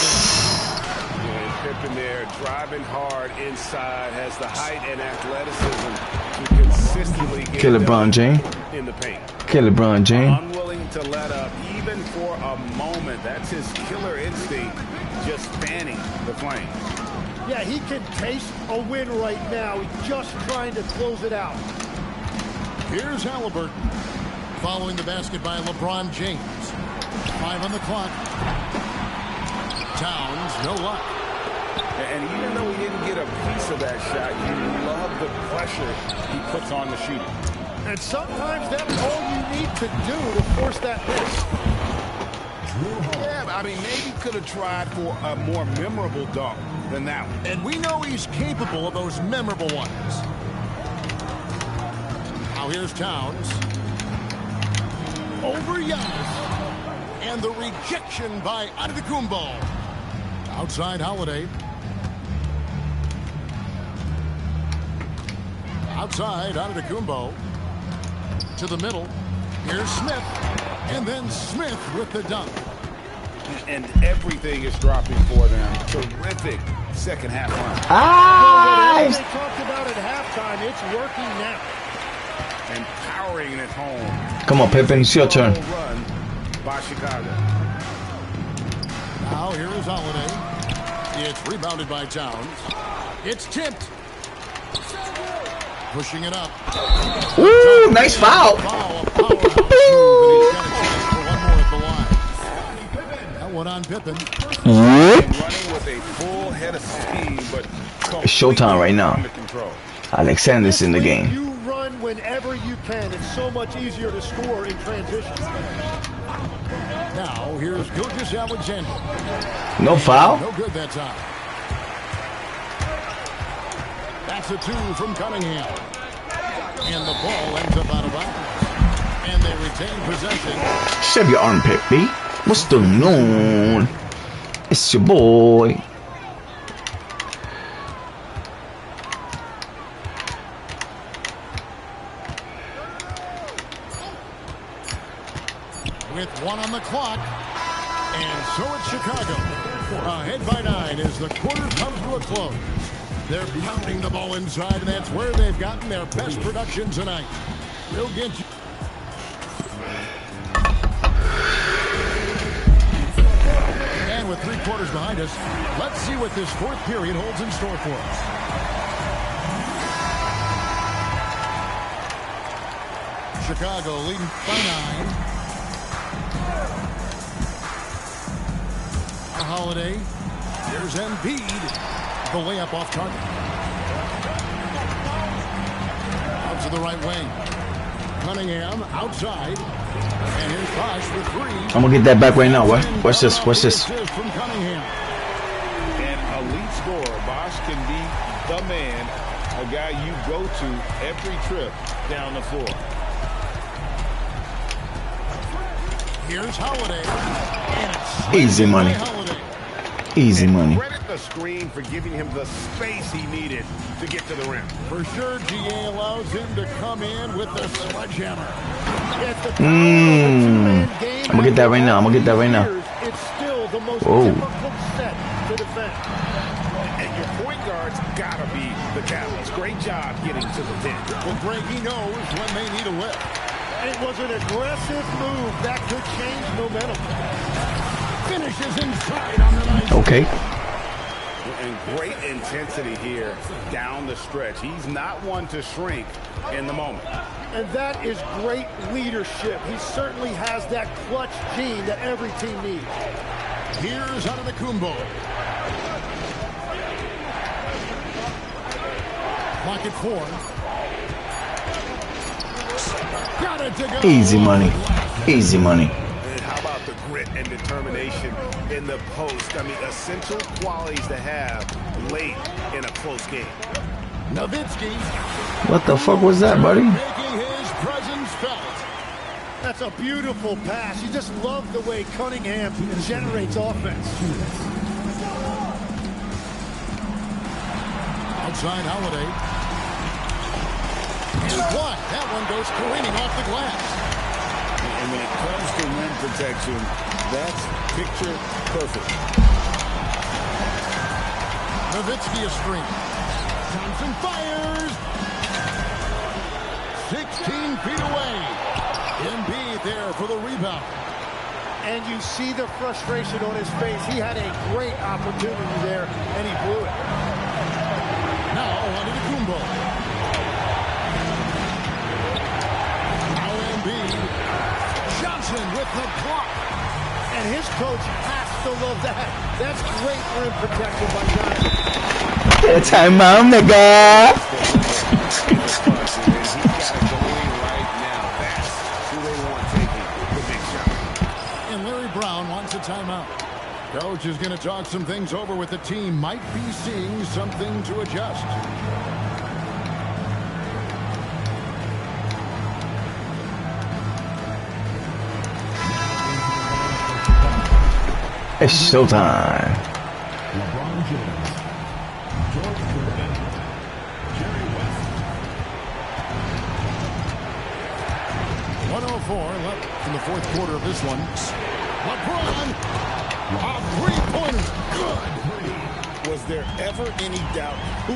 Speaker 3: And Pippen there driving hard inside, has the height and athleticism to consistently get
Speaker 5: Kill LeBron James.
Speaker 3: in the paint.
Speaker 5: Kill LeBron James.
Speaker 3: Unwilling to let up even for a moment. That's his killer instinct, just fanning the flame.
Speaker 2: Yeah, he can taste a win right now. He's just trying to close it out.
Speaker 1: Here's Halliburton. Following the basket by LeBron James. 5 on the clock. Towns, no luck.
Speaker 3: And even though he didn't get a piece of that shot, you love the pressure he puts on the shooter.
Speaker 2: And sometimes that's all you need to do to force that miss.
Speaker 1: Yeah, but
Speaker 3: I mean, maybe could have tried for a more memorable dunk than that one.
Speaker 1: And we know he's capable of those memorable ones. Now here's Towns. Over Giannis. And the rejection by Antetokounmpo. Outside Holiday. Outside Antetokounmpo. To the middle. Here's Smith. And then Smith with the dunk.
Speaker 3: And everything is dropping for them. Terrific second half run.
Speaker 2: Well, what they talked about at halftime, it's working now.
Speaker 3: And powering it home.
Speaker 5: Come on, Pippen, it's your turn.
Speaker 3: Run by Chicago.
Speaker 1: Now here is Holiday. It's rebounded by Towns. It's tipped. Pushing it up.
Speaker 5: Ooh, nice foul.
Speaker 1: That one on Pippen.
Speaker 3: Running with a full head of steam, but
Speaker 5: It's showtime right now.
Speaker 3: under control.
Speaker 5: Alexander's in the game.
Speaker 2: You run whenever you can. It's so much easier to score in transition.
Speaker 1: Now here's Gilgeous Alexander.
Speaker 5: No foul?
Speaker 1: No good that time. That's a two from Cunningham. And the ball ends up out of bounds. And they retain possession.
Speaker 5: Shove your armpit, B. What's going on? It's your boy.
Speaker 1: With one on the clock. And so it's Chicago. Ahead by 9 as the quarter comes to a close. They're pounding the ball inside, and that's where they've gotten their best production tonight. They'll get you. And with 3 quarters behind us, let's see what this fourth period holds in store for us. Chicago leading by 9. A Holiday. Here's Embiid. The layup off target. Out to the right wing. Cunningham outside. And here's Bosh for 3.
Speaker 5: I'm gonna get that back right now. What? What's this? What's this?
Speaker 1: From Cunningham.
Speaker 3: An elite scorer. Bosh can be the man, a guy you go to every trip down the floor.
Speaker 1: Here's Holiday. And
Speaker 5: Easy money.
Speaker 1: Holiday.
Speaker 5: Easy money.
Speaker 3: Credit the screen for giving him the space he needed to get to the rim.
Speaker 1: For sure, GA allows him to come in with the sledgehammer.
Speaker 5: I'm gonna get that right now. I'm gonna get that right now.
Speaker 2: It's still the most
Speaker 5: Whoa.
Speaker 2: difficult set to defend.
Speaker 3: And your point guard's gotta be the catalyst. Great job getting to the 10.
Speaker 1: Well, Greg, he knows when they need a lift.
Speaker 2: It was an aggressive move that could change momentum.
Speaker 1: Finishes inside on the nice.
Speaker 5: Okay.
Speaker 3: And great intensity here down the stretch. He's not one to shrink in the moment.
Speaker 2: And that is great leadership. He certainly has that clutch gene that every team needs.
Speaker 1: Here's Antetokounmpo. Clock at 4. Got it to go.
Speaker 5: Easy money. Easy money.
Speaker 3: And how about the grit and determination in the post? I mean, essential qualities to have late in a close game.
Speaker 1: Nowitzki.
Speaker 5: What the fuck was that, buddy?
Speaker 1: Making his presence felt.
Speaker 2: That's a beautiful pass. You just love the way Cunningham generates offense.
Speaker 1: Outside Holiday. And block. That one goes careening off the glass.
Speaker 3: And when it comes to rim protection, that's picture perfect.
Speaker 1: Nowitzki a screen. Thompson fires. 16 feet away. Embiid there for the rebound.
Speaker 2: And you see the frustration on his face. He had a great opportunity there, and he blew it.
Speaker 1: Now Antetokounmpo. Now Embiid. Johnson with the block.
Speaker 2: And his coach has to love that. That's great rim protection by Johnson.
Speaker 5: Timeout, nigga.
Speaker 1: And Larry Brown wants a timeout. Coach is going to talk some things over with the team. Might be seeing something to adjust.
Speaker 5: It's showtime.
Speaker 4: LeBron James, George Gervin, Jerry West.
Speaker 1: 1:04 left in the fourth quarter of this one. LeBron, a three-pointer, good.
Speaker 3: Was there ever any doubt who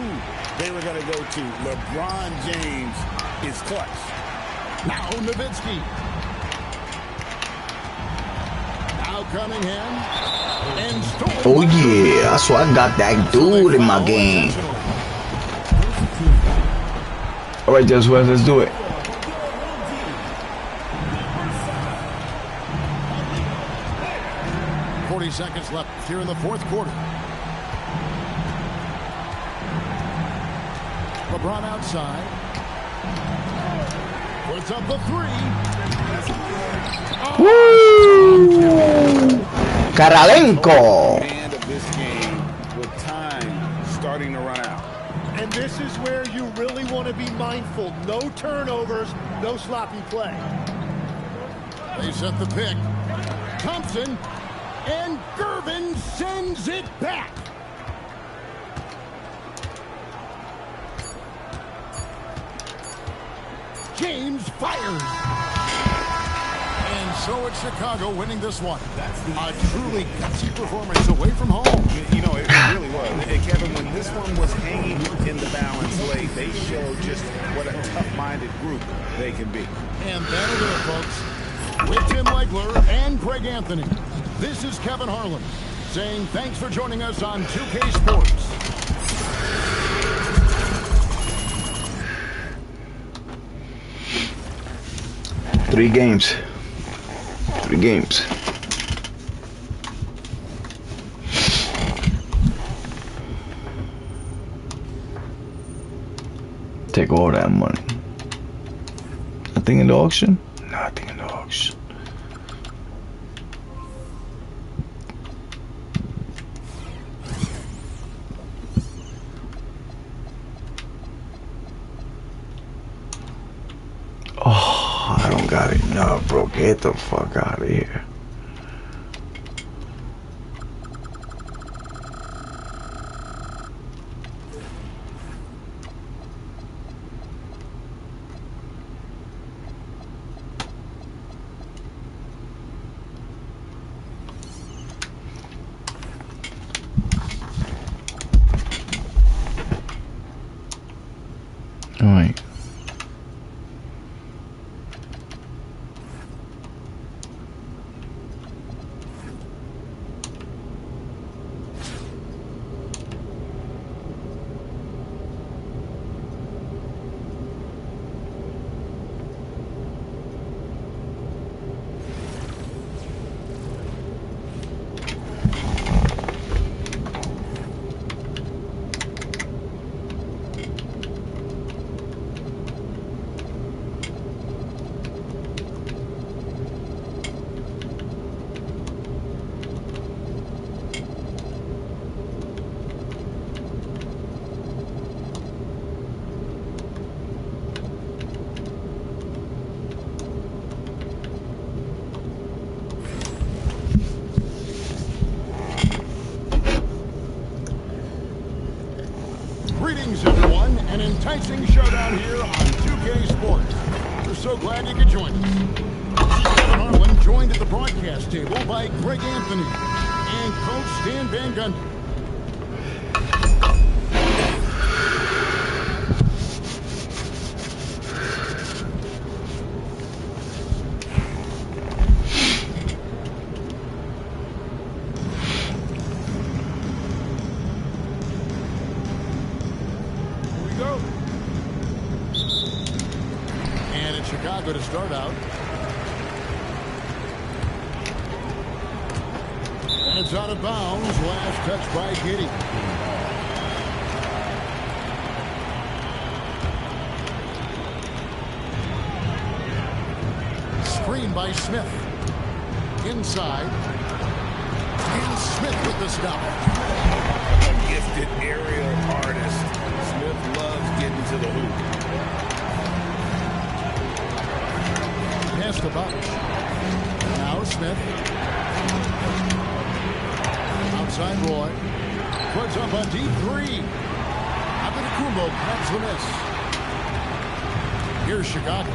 Speaker 3: they were going to go to? LeBron James is clutch.
Speaker 1: Now Nowitzki. Now Cunningham. And stolen.
Speaker 5: Oh yeah, so I got that dude in my game. All right, Just West, let's do it.
Speaker 1: Seconds left here in the fourth quarter. LeBron outside. Puts up the three.
Speaker 5: Woo! Karalenko.
Speaker 3: End of this game with time starting to run out.
Speaker 2: And this is where you really want to be mindful. No turnovers, no sloppy play.
Speaker 1: They set the pick. Thompson. And Gervin sends it back. James fires. And so it's Chicago winning this one. A truly gutsy performance away from home.
Speaker 3: You know, it really was. And Kevin, when this one was hanging in the balance late, they showed just what a tough-minded group they can be.
Speaker 1: And that'll do it, folks. With Tim Legler and Greg Anthony, this is Kevin Harlan saying thanks for joining us on 2K Sports.
Speaker 5: Three games. Take all that money. Nothing in the auction? Nothing in the auction. Oh, I don't got enough, bro. Get the fuck out of here. All right.
Speaker 1: Greetings, everyone. An enticing showdown here on 2K Sports. We're so glad you could join us. Kevin Harlan joined at the broadcast table by Greg Anthony and Coach Stan Van Gundy. Chicago to start out. And it's out of bounds. Last touch by Giddey. Screen by Smith. Inside. And Smith with the stop.
Speaker 3: A gifted aerial artist. Smith loves getting to the hoop.
Speaker 1: Pass to Bosch. Now Smith. Outside Roy. Puts up a deep three. Antetokounmpo grabs the miss. Here's Chicago.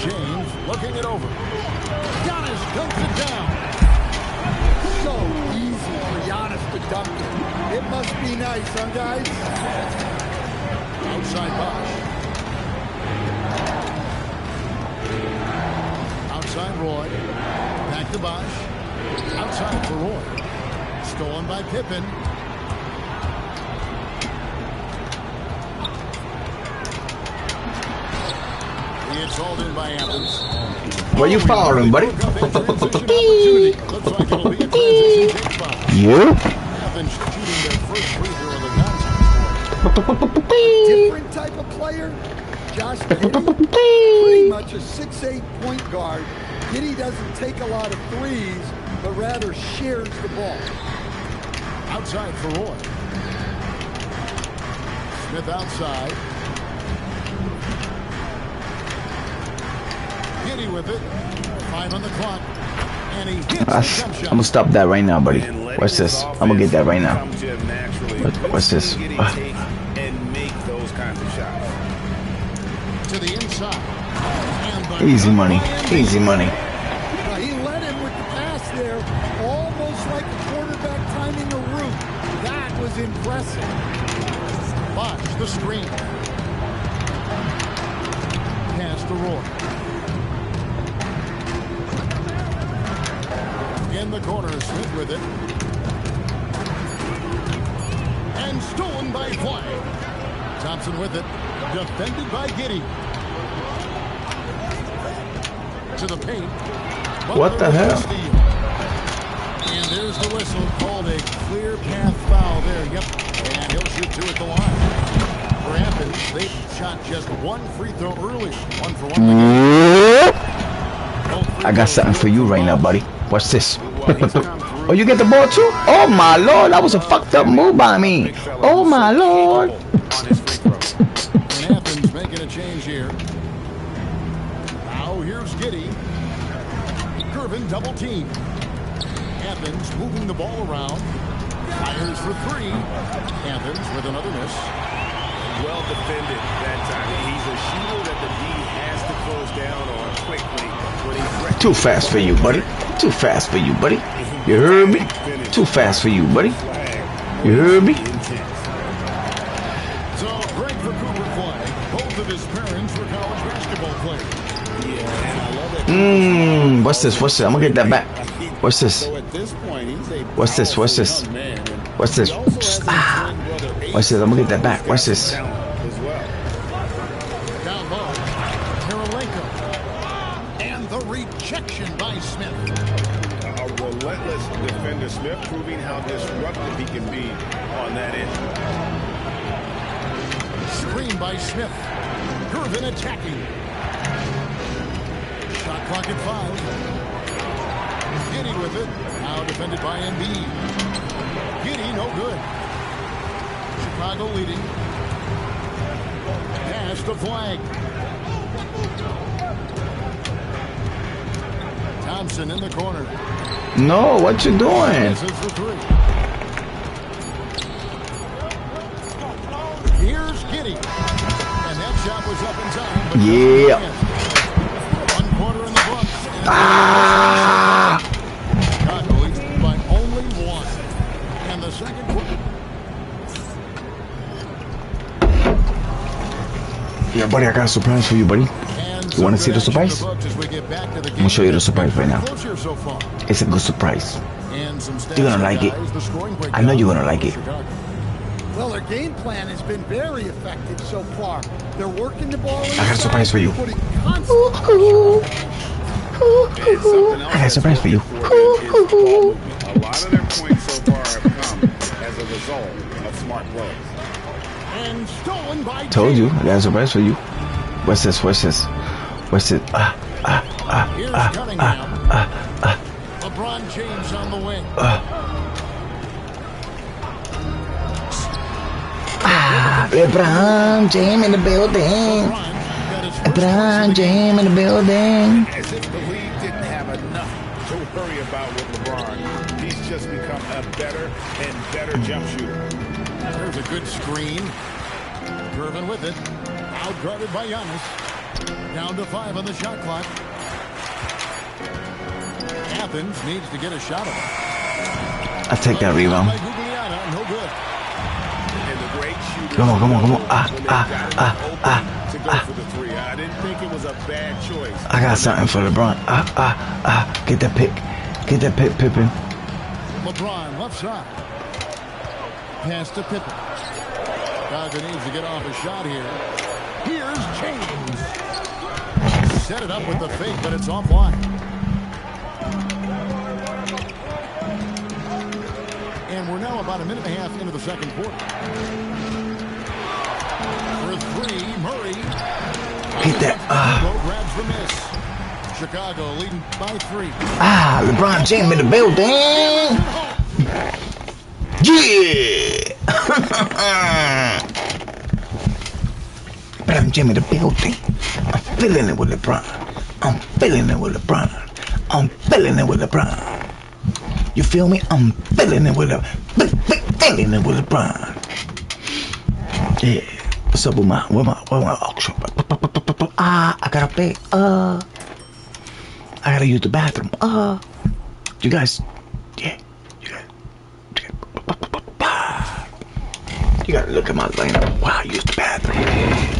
Speaker 1: James looking it over. Giannis dunks it down.
Speaker 2: So easy for Giannis to dunk it. It must be nice, huh, guys?
Speaker 1: Outside Bosch. Outside Roy. Back to Bosch. Outside for Roy. Stolen by Pippen. It's hauled in by Athens.
Speaker 5: Where you following, buddy?
Speaker 1: You? Athens shooting their first free throw of the contest.
Speaker 2: Different type of player. Josh Giddey, pretty much a 6'8" point guard. Giddey doesn't take a lot of threes, but rather shares the ball.
Speaker 1: Outside for Roy. Smith outside. Giddey with it. 5 on the clock. And he hits the jump
Speaker 5: I'm
Speaker 1: shot.
Speaker 5: gonna stop that right now, buddy. What's this? I'm gonna get that right now.
Speaker 3: Come to him naturally.
Speaker 5: What's this?
Speaker 3: Giddey take and make those kinds of shots.
Speaker 1: To the inside. And the
Speaker 5: Easy
Speaker 1: dunk
Speaker 5: money.
Speaker 1: by Embiid.
Speaker 5: Easy money.
Speaker 2: He led him with the pass there, almost like a quarterback timing a route. That was impressive.
Speaker 1: Bosch the screen. Pass to Roy. In the corner, Smith with it. And stolen by White. Thompson with it. Defended by Giddey. To the paint.
Speaker 5: What the hell?
Speaker 1: Steal. And there's the whistle. Called a clear path foul there. Yep. And he'll shoot 2 at the line. For Athens, they shot just 1 free throw earlier. 1 for 1.
Speaker 5: I got something for you right now, buddy. What's this? Oh, you get the ball too? Oh my lord, that was a fucked up move by me. Oh my lord.
Speaker 1: And Athens making a change here. Now here's Giddey. Curvin double team. Athens moving the ball around. Fires for 3. Athens with another miss.
Speaker 3: Well defended that time. He's a shooter that the D has to close down on quickly. When he's
Speaker 5: Too fast for you, buddy. Too fast for you, buddy. You heard me? Too fast for you, buddy. You heard me?
Speaker 1: So great for Cooper Flag. Both of his parents were college basketball players.
Speaker 3: Yeah, and I love it.
Speaker 5: What's this? What's this? I'm gonna get that back. What's this?
Speaker 3: So at this point, he's a
Speaker 5: What's this? What's this?
Speaker 3: young man, and
Speaker 5: What's this?
Speaker 3: he also has a
Speaker 5: Ah.
Speaker 3: twin brother, Ace,
Speaker 5: What's this? I'm gonna get that back.
Speaker 3: who's
Speaker 5: What's
Speaker 3: got
Speaker 5: this?
Speaker 3: some talent as well.
Speaker 1: Down low. Karolinko. And the rejection by Smith.
Speaker 3: A relentless defender, Smith, proving how disruptive he can be on that end.
Speaker 1: Screen by Smith. Curvin attacking. Shot clock at 5. Giddey with it. Now defended by Embiid. Giddey no good. Chicago leading. Pass to Flag. Thompson in the corner.
Speaker 5: No, what you doing?
Speaker 1: Misses for 3. Here's Giddey. And that shot was up in time. But
Speaker 5: Yeah.
Speaker 1: one quarter in the books. And
Speaker 5: Ah!
Speaker 1: Chicago leads by only 1. And the second quarter.
Speaker 5: Yeah, buddy, I got a surprise for you, buddy.
Speaker 1: And
Speaker 5: You wanna see the
Speaker 1: some reaction
Speaker 5: surprise?
Speaker 1: in the books as we get back to the
Speaker 5: I'm gonna show you the surprise right now.
Speaker 1: Closer so far.
Speaker 5: It's a good surprise.
Speaker 1: And some stats
Speaker 5: You're gonna
Speaker 1: from
Speaker 5: like it.
Speaker 1: guys, the scoring
Speaker 5: I know you're gonna like
Speaker 1: breakdown
Speaker 5: it.
Speaker 1: for Chicago.
Speaker 2: Well, their game plan has been very effective so far. They're working the ball.
Speaker 5: I got a surprise for you.
Speaker 2: Putting constant
Speaker 3: And something else
Speaker 5: I got a surprise for you.
Speaker 3: that's working for them is ball movement. A lot of their points so far have come as a result of smart plays.
Speaker 1: And stolen by
Speaker 5: Told you,
Speaker 1: James.
Speaker 5: I got a surprise for you. What's this? What's this? What's it?
Speaker 1: Here's Cunningham. LeBron James on the wing.
Speaker 5: LeBron James in the building. LeBron James in the building.
Speaker 3: As if the league didn't have enough to worry about with LeBron. He's just become a better and better jump shooter.
Speaker 1: There's a good screen. Irvin with it. Outguarded by Giannis. Down to 5 on the shot clock. Athens needs to get a shot at it.
Speaker 5: I take that rebound.
Speaker 1: By Guglielmo, no good.
Speaker 3: And the great shooter.
Speaker 5: Come on.
Speaker 3: To go for the three. I didn't think it was a bad choice.
Speaker 5: I got something for LeBron. Get that pick. Get that pick, Pippen.
Speaker 1: LeBron left side. Pass to Pippen. Chicago needs to get off a shot here. Here's James. Set it up with the fake, but it's offline. And we're now about a minute and a half into the second quarter. For 3, Murray.
Speaker 5: Get that.
Speaker 1: Grabs the miss. Chicago leading by 3.
Speaker 5: LeBron James in the building. Yeah. LeBron James in the building. I'm feeling it with LeBron. I'm feeling it with LeBron. I'm feeling it with LeBron. You feel me? I'm feeling it with feeling it with LeBron. Yeah. What's up with my auction? I gotta pay. I gotta use the bathroom. You guys, yeah. You gotta look at my lineup while I use the bathroom.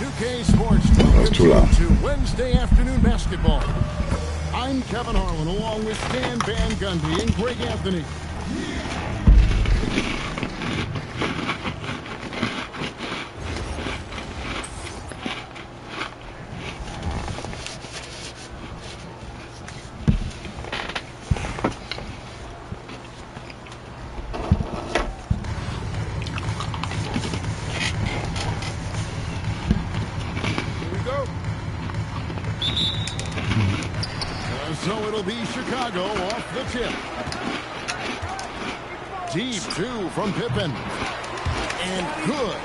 Speaker 1: 2K Sports
Speaker 5: That's too loud.
Speaker 1: welcomes you to Wednesday afternoon basketball. I'm Kevin Harlan, along with Stan Van Gundy and Greg Anthony. So it'll be Chicago off the tip. Deep two from Pippen. And good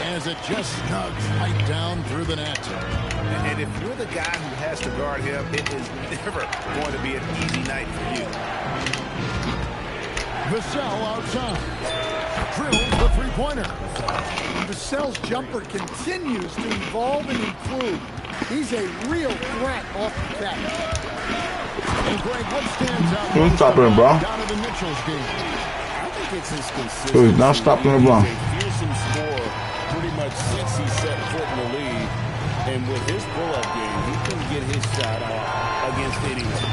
Speaker 1: as it just snugs right down through the net.
Speaker 3: And if you're the guy who has to guard him, it is never going to be an easy night for you.
Speaker 1: Vassell outside. Drills the three-pointer.
Speaker 2: Vassell's jumper continues to evolve and improve. He's a real threat off the catch.
Speaker 1: And Greg, what stands out
Speaker 5: Who's stopping him, bro?
Speaker 1: Donovan Mitchell's game?
Speaker 3: I think it's his consistency.
Speaker 5: Who's not stopping LeBron?
Speaker 3: He's a fearsome scorer pretty much since he set foot in the league. And with his pull-up game, he can get his shot off against anyone.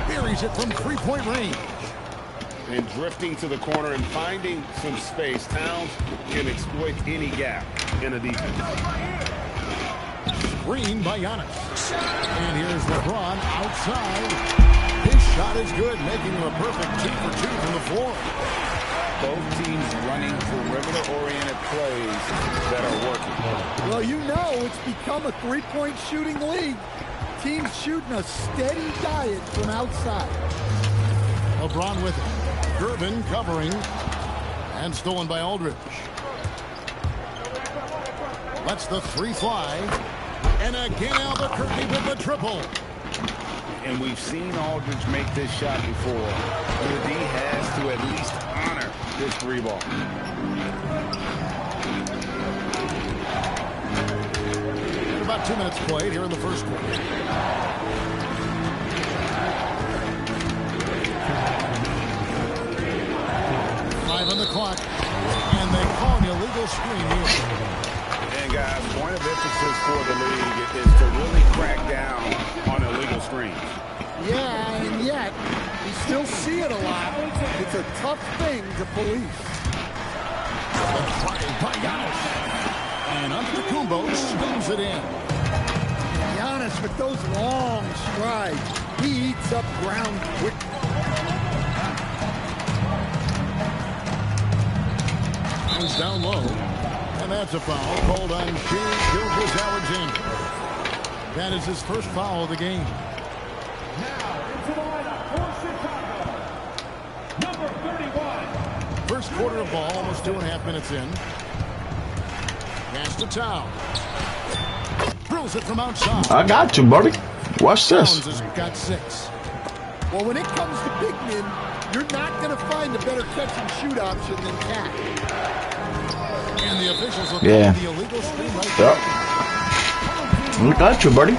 Speaker 1: Buries it from three-point range.
Speaker 3: And drifting to the corner and finding some space, Towns can exploit any gap in a defense.
Speaker 1: Screen by Giannis. And here's LeBron outside. His shot is good, making him a perfect 2 for 2 from the floor.
Speaker 3: Both teams running perimeter-oriented plays that are working.
Speaker 2: Well, you know it's become a three-point shooting league. Teams shooting a steady diet from outside.
Speaker 1: LeBron with it. Gervin covering. And stolen by Aldridge. Lets the three fly. And again, Albuquerque with the triple.
Speaker 3: And we've seen Aldridge make this shot before. But he has to at least honor this three ball.
Speaker 1: About 2 minutes played here in the first quarter. Five on the clock. And they call an illegal screen here.
Speaker 3: And guys, point of emphasis for the league is to really crack down on illegal screens.
Speaker 2: Yeah, and yet, we still see it a lot. It's a tough thing to police.
Speaker 1: By Giannis. And Antetokounmpo spins it in.
Speaker 2: Giannis with those long strides. He eats up ground quickly.
Speaker 1: He's down low. And that's a foul called on Shea Gilgeous-Alexander. That is his first foul of the game.
Speaker 6: Now into the lineup for Chicago, number 31.
Speaker 1: First quarter of ball, almost 2.5 minutes in. Pass to Towns. Drills it from outside.
Speaker 5: I got you, buddy. Watch this.
Speaker 1: Towns has got 6.
Speaker 2: Well, when it comes to big men, you're not going to find a better catch and shoot option than Cat.
Speaker 1: And the officials will
Speaker 5: Yeah.
Speaker 1: call the illegal screen right
Speaker 5: Yep. I got you, buddy.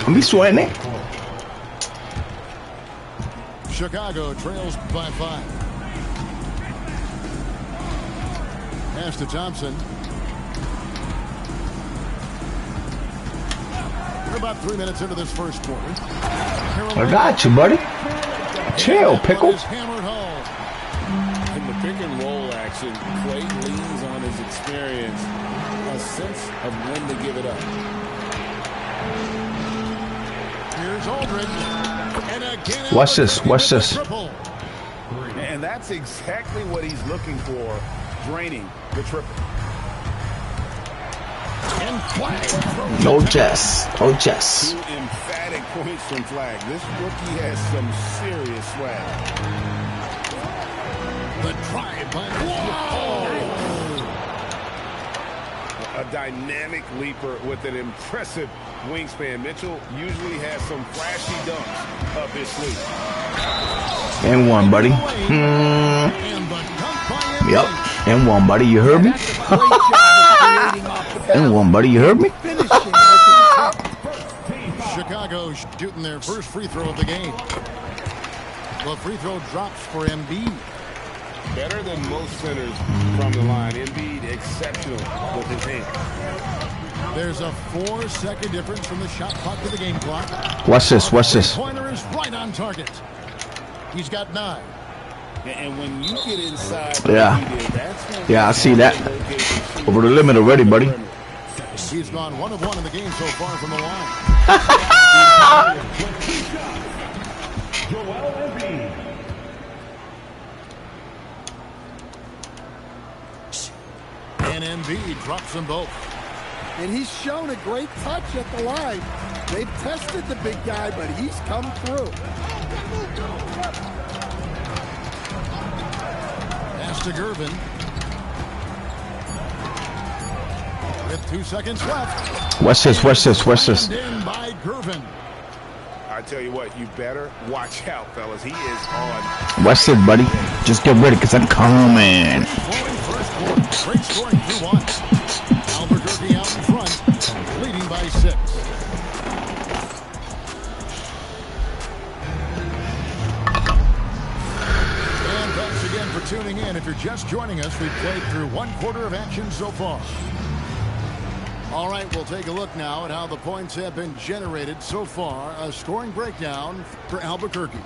Speaker 5: Don't be sweating it.
Speaker 1: Chicago trails by 5. Pass to Thompson. We're about 3 minutes into this first quarter.
Speaker 5: I got you, buddy. Chill, pickle.
Speaker 1: Is hammered home.
Speaker 3: In the pick and roll action, Clay leans on his experience, a sense of when to give it up.
Speaker 1: Here's Aldridge. And again,
Speaker 5: Watch this, watch this.
Speaker 1: Triple.
Speaker 3: And that's exactly what he's looking for, draining the triple.
Speaker 1: And Flag.
Speaker 5: No chess. No chess.
Speaker 3: 2 emphatic points from Flag. This rookie has some serious swag.
Speaker 1: The drive by
Speaker 3: A dynamic leaper with an impressive wingspan. Mitchell usually has some flashy dunks up his sleeve.
Speaker 5: And one, buddy.
Speaker 1: And the dunk by Embiid.
Speaker 5: Yep. And one, buddy. You heard me?
Speaker 2: That's a great job of creating off the
Speaker 5: And one, buddy. You heard me?
Speaker 2: finishing with his
Speaker 1: Chicago shooting their first free throw of the game. The free throw drops for Embiid.
Speaker 3: Better than most centers from the line. Embiid exceptional with his hands.
Speaker 1: There's a 4-second difference from the shot clock to the game clock.
Speaker 5: Watch this. Watch this.
Speaker 1: Pointer is right on target. He's got 9.
Speaker 3: And when you get inside,
Speaker 5: Yeah.
Speaker 3: he did, that's when
Speaker 5: Yeah, I see that. Over the limit already, buddy.
Speaker 1: He's gone 1 of 1 in the game so far from the line.
Speaker 6: Joel Embiid.
Speaker 1: And Embiid drops them both.
Speaker 2: And he's shown a great touch at the line. They've tested the big guy, but he's come through.
Speaker 1: Pass to Gervin. With 2 seconds left.
Speaker 5: Watch this. Watch this. Watch this.
Speaker 1: In by Gervin.
Speaker 3: I tell you what, you better watch out, fellas. He is on.
Speaker 5: Watch this, buddy. Just get ready, because I'm coming.
Speaker 1: Scoring first quarter. Great scoring through 1. Albuquerque out in front, leading by 6. And thanks again for tuning in. If you're just joining us, we've played through 1 quarter of action so far. All right, we'll take a look now at how the points have been generated so far. A scoring breakdown for Albuquerque.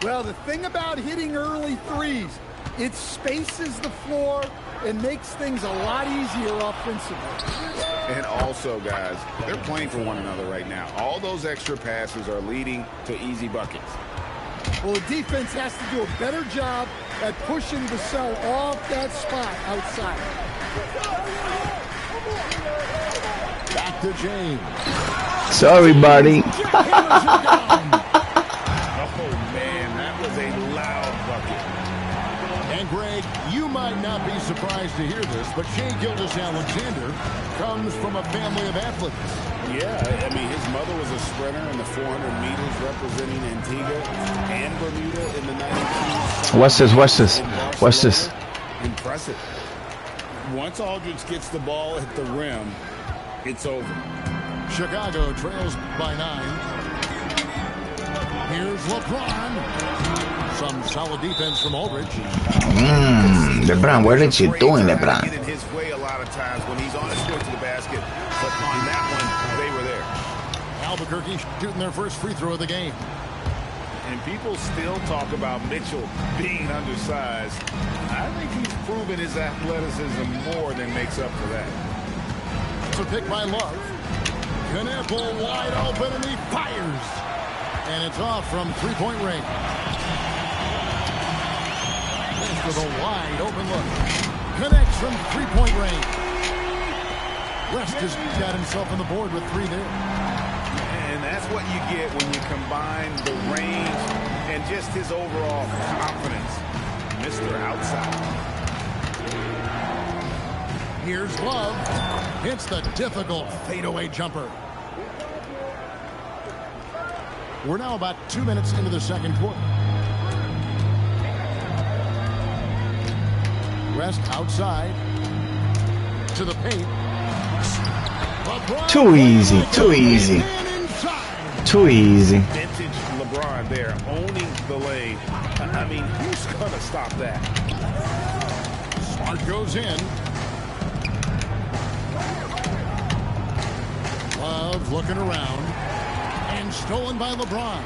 Speaker 2: Well, the thing about hitting early threes, it spaces the floor and makes things a lot easier offensively.
Speaker 3: And also, guys, they're playing for one another right now. All those extra passes are leading to easy buckets.
Speaker 2: Well, the defense has to do a better job at pushing the cell off that spot outside.
Speaker 1: Back to James.
Speaker 5: Sorry, buddy.
Speaker 3: Oh, man, that was a loud bucket.
Speaker 1: And Greg, you might not be surprised to hear this, but Shai Gilgeous-Alexander comes from a family of athletes.
Speaker 3: Yeah, I mean, his mother was a sprinter in the 400 meters representing Antigua and Bermuda in the 92.
Speaker 5: Watch this. Watch this. Watch this.
Speaker 3: Impressive. Once Aldridge gets the ball at the rim, it's over.
Speaker 1: Chicago trails by 9. Here's LeBron. Some solid defense from Aldridge.
Speaker 5: LeBron, what are you doing,
Speaker 3: Get
Speaker 5: LeBron?
Speaker 3: in his way a lot of times when he's on his way to the basket, but on that one, they were there.
Speaker 1: Albuquerque shooting their first free throw of the game.
Speaker 3: And people still talk about Mitchell being undersized. I think he's proven his athleticism more than makes up for that.
Speaker 1: It's a pick by Love. Knueppel wide open and he fires. And it's off from three-point range. This with a wide open look. Connects from three-point range. West has got himself on the board with 3 there.
Speaker 3: And that's what you get when you combine the range and just his overall confidence. Mr. Outside.
Speaker 1: Here's Love. Hits the difficult fadeaway jumper. We're now about 2 minutes into the second quarter. West outside to the paint. LeBron
Speaker 5: Too easy. Too easy. Too easy.
Speaker 3: Vintage LeBron there, owning the lane. I mean, who's going to stop that?
Speaker 1: Smart goes in. Love looking around. And stolen by LeBron.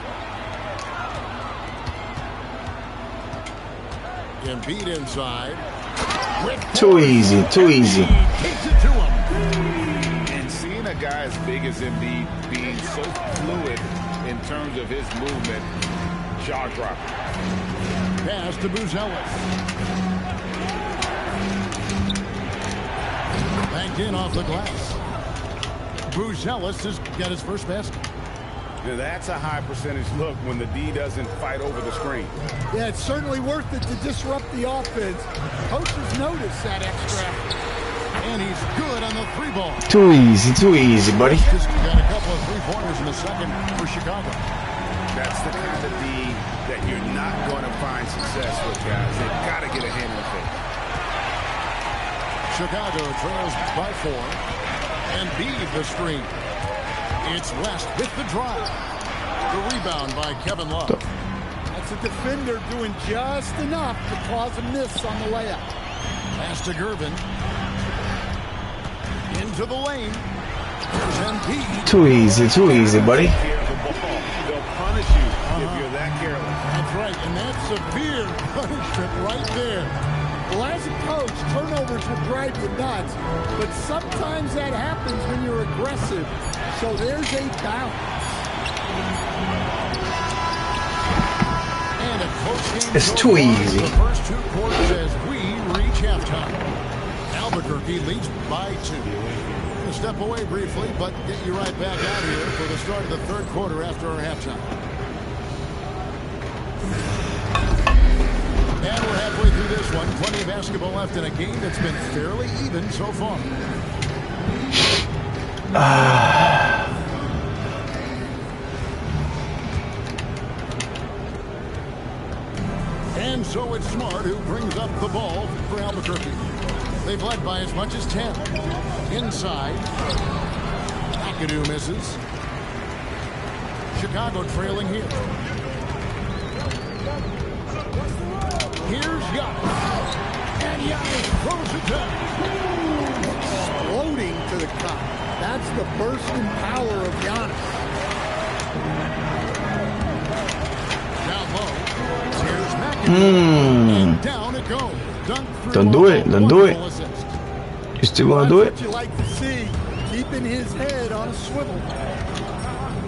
Speaker 1: Embiid inside.
Speaker 5: Too easy. Too easy.
Speaker 1: Takes it to him.
Speaker 3: And seeing a guy as big as Embiid being so fluid in terms of his movement, jaw-dropping.
Speaker 1: Pass to Buzelis. Banked in off the glass. Buzelis has got his first basket.
Speaker 3: Now that's a high percentage look when the D doesn't fight over the screen.
Speaker 2: Yeah, it's certainly worth it to disrupt the offense. Coaches notice that extra effort.
Speaker 1: And he's good on the 3-ball.
Speaker 5: Too easy, buddy.
Speaker 1: Just got a couple of 3-pointers in the second for Chicago.
Speaker 3: That's the kind of D that you're not going to find success with, guys. They've got to get a hand in the face.
Speaker 1: Chicago trails by 4. And Embiid the screen. It's West with the drive. The rebound by Kevin Love.
Speaker 2: That's It's a defender doing just enough to cause a miss on the layup.
Speaker 1: Pass to Gervin. Into the lane. There's MP.
Speaker 5: Too easy, buddy.
Speaker 3: They'll punish you if you're that careless.
Speaker 1: That's right, and that's severe punishment right there.
Speaker 2: Well, as a coach, turnovers will drive you nuts, but sometimes that happens when you're aggressive. So there's a balance.
Speaker 1: And a close game
Speaker 5: It's
Speaker 1: so
Speaker 5: too
Speaker 1: far in
Speaker 5: easy.
Speaker 1: The first 2 quarters as we reach halftime. Albuquerque leads by 2. We'll step away briefly, but get you right back out here for the start of the 3rd quarter after our halftime. And we're halfway through this one. Plenty of basketball left in a game that's been fairly even so far. And so it's Smart who brings up the ball for Albuquerque. They've led by as much as 10. Inside. McAdoo misses. Chicago trailing here. Here's Giannis. And Giannis throws it down.
Speaker 2: Exploding to the cup. That's the bursting power of Giannis.
Speaker 1: Down low. Here's McAdoo. And down it goes. Dunk through.
Speaker 5: Don't do it. Don't do it.
Speaker 1: Assist.
Speaker 5: You still gonna do it?
Speaker 2: That's what you like to see. Keeping his head on a swivel.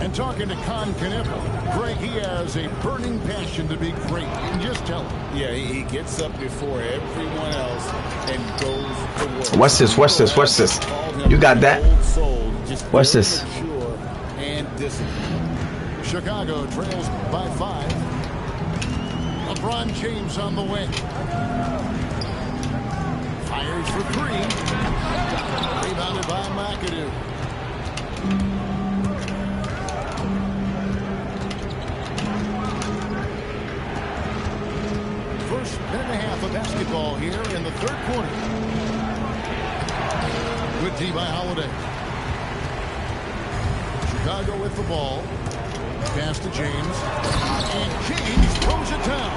Speaker 1: And talking to Con Kniffel, Greg, he has a burning passion to be great. You can just tell him.
Speaker 3: Yeah, he gets up before everyone else and goes to work.
Speaker 5: Watch this. Watch this. Watch this. You got that. Watch this.
Speaker 3: Mature and disciplined.
Speaker 1: Chicago trails by 5. LeBron James on the wing. Fires for 3. Rebounded by McAdoo. First minute and a half of basketball here in the 3rd quarter. Good D by Holiday. Chicago with the ball. Pass to James. And James throws it down.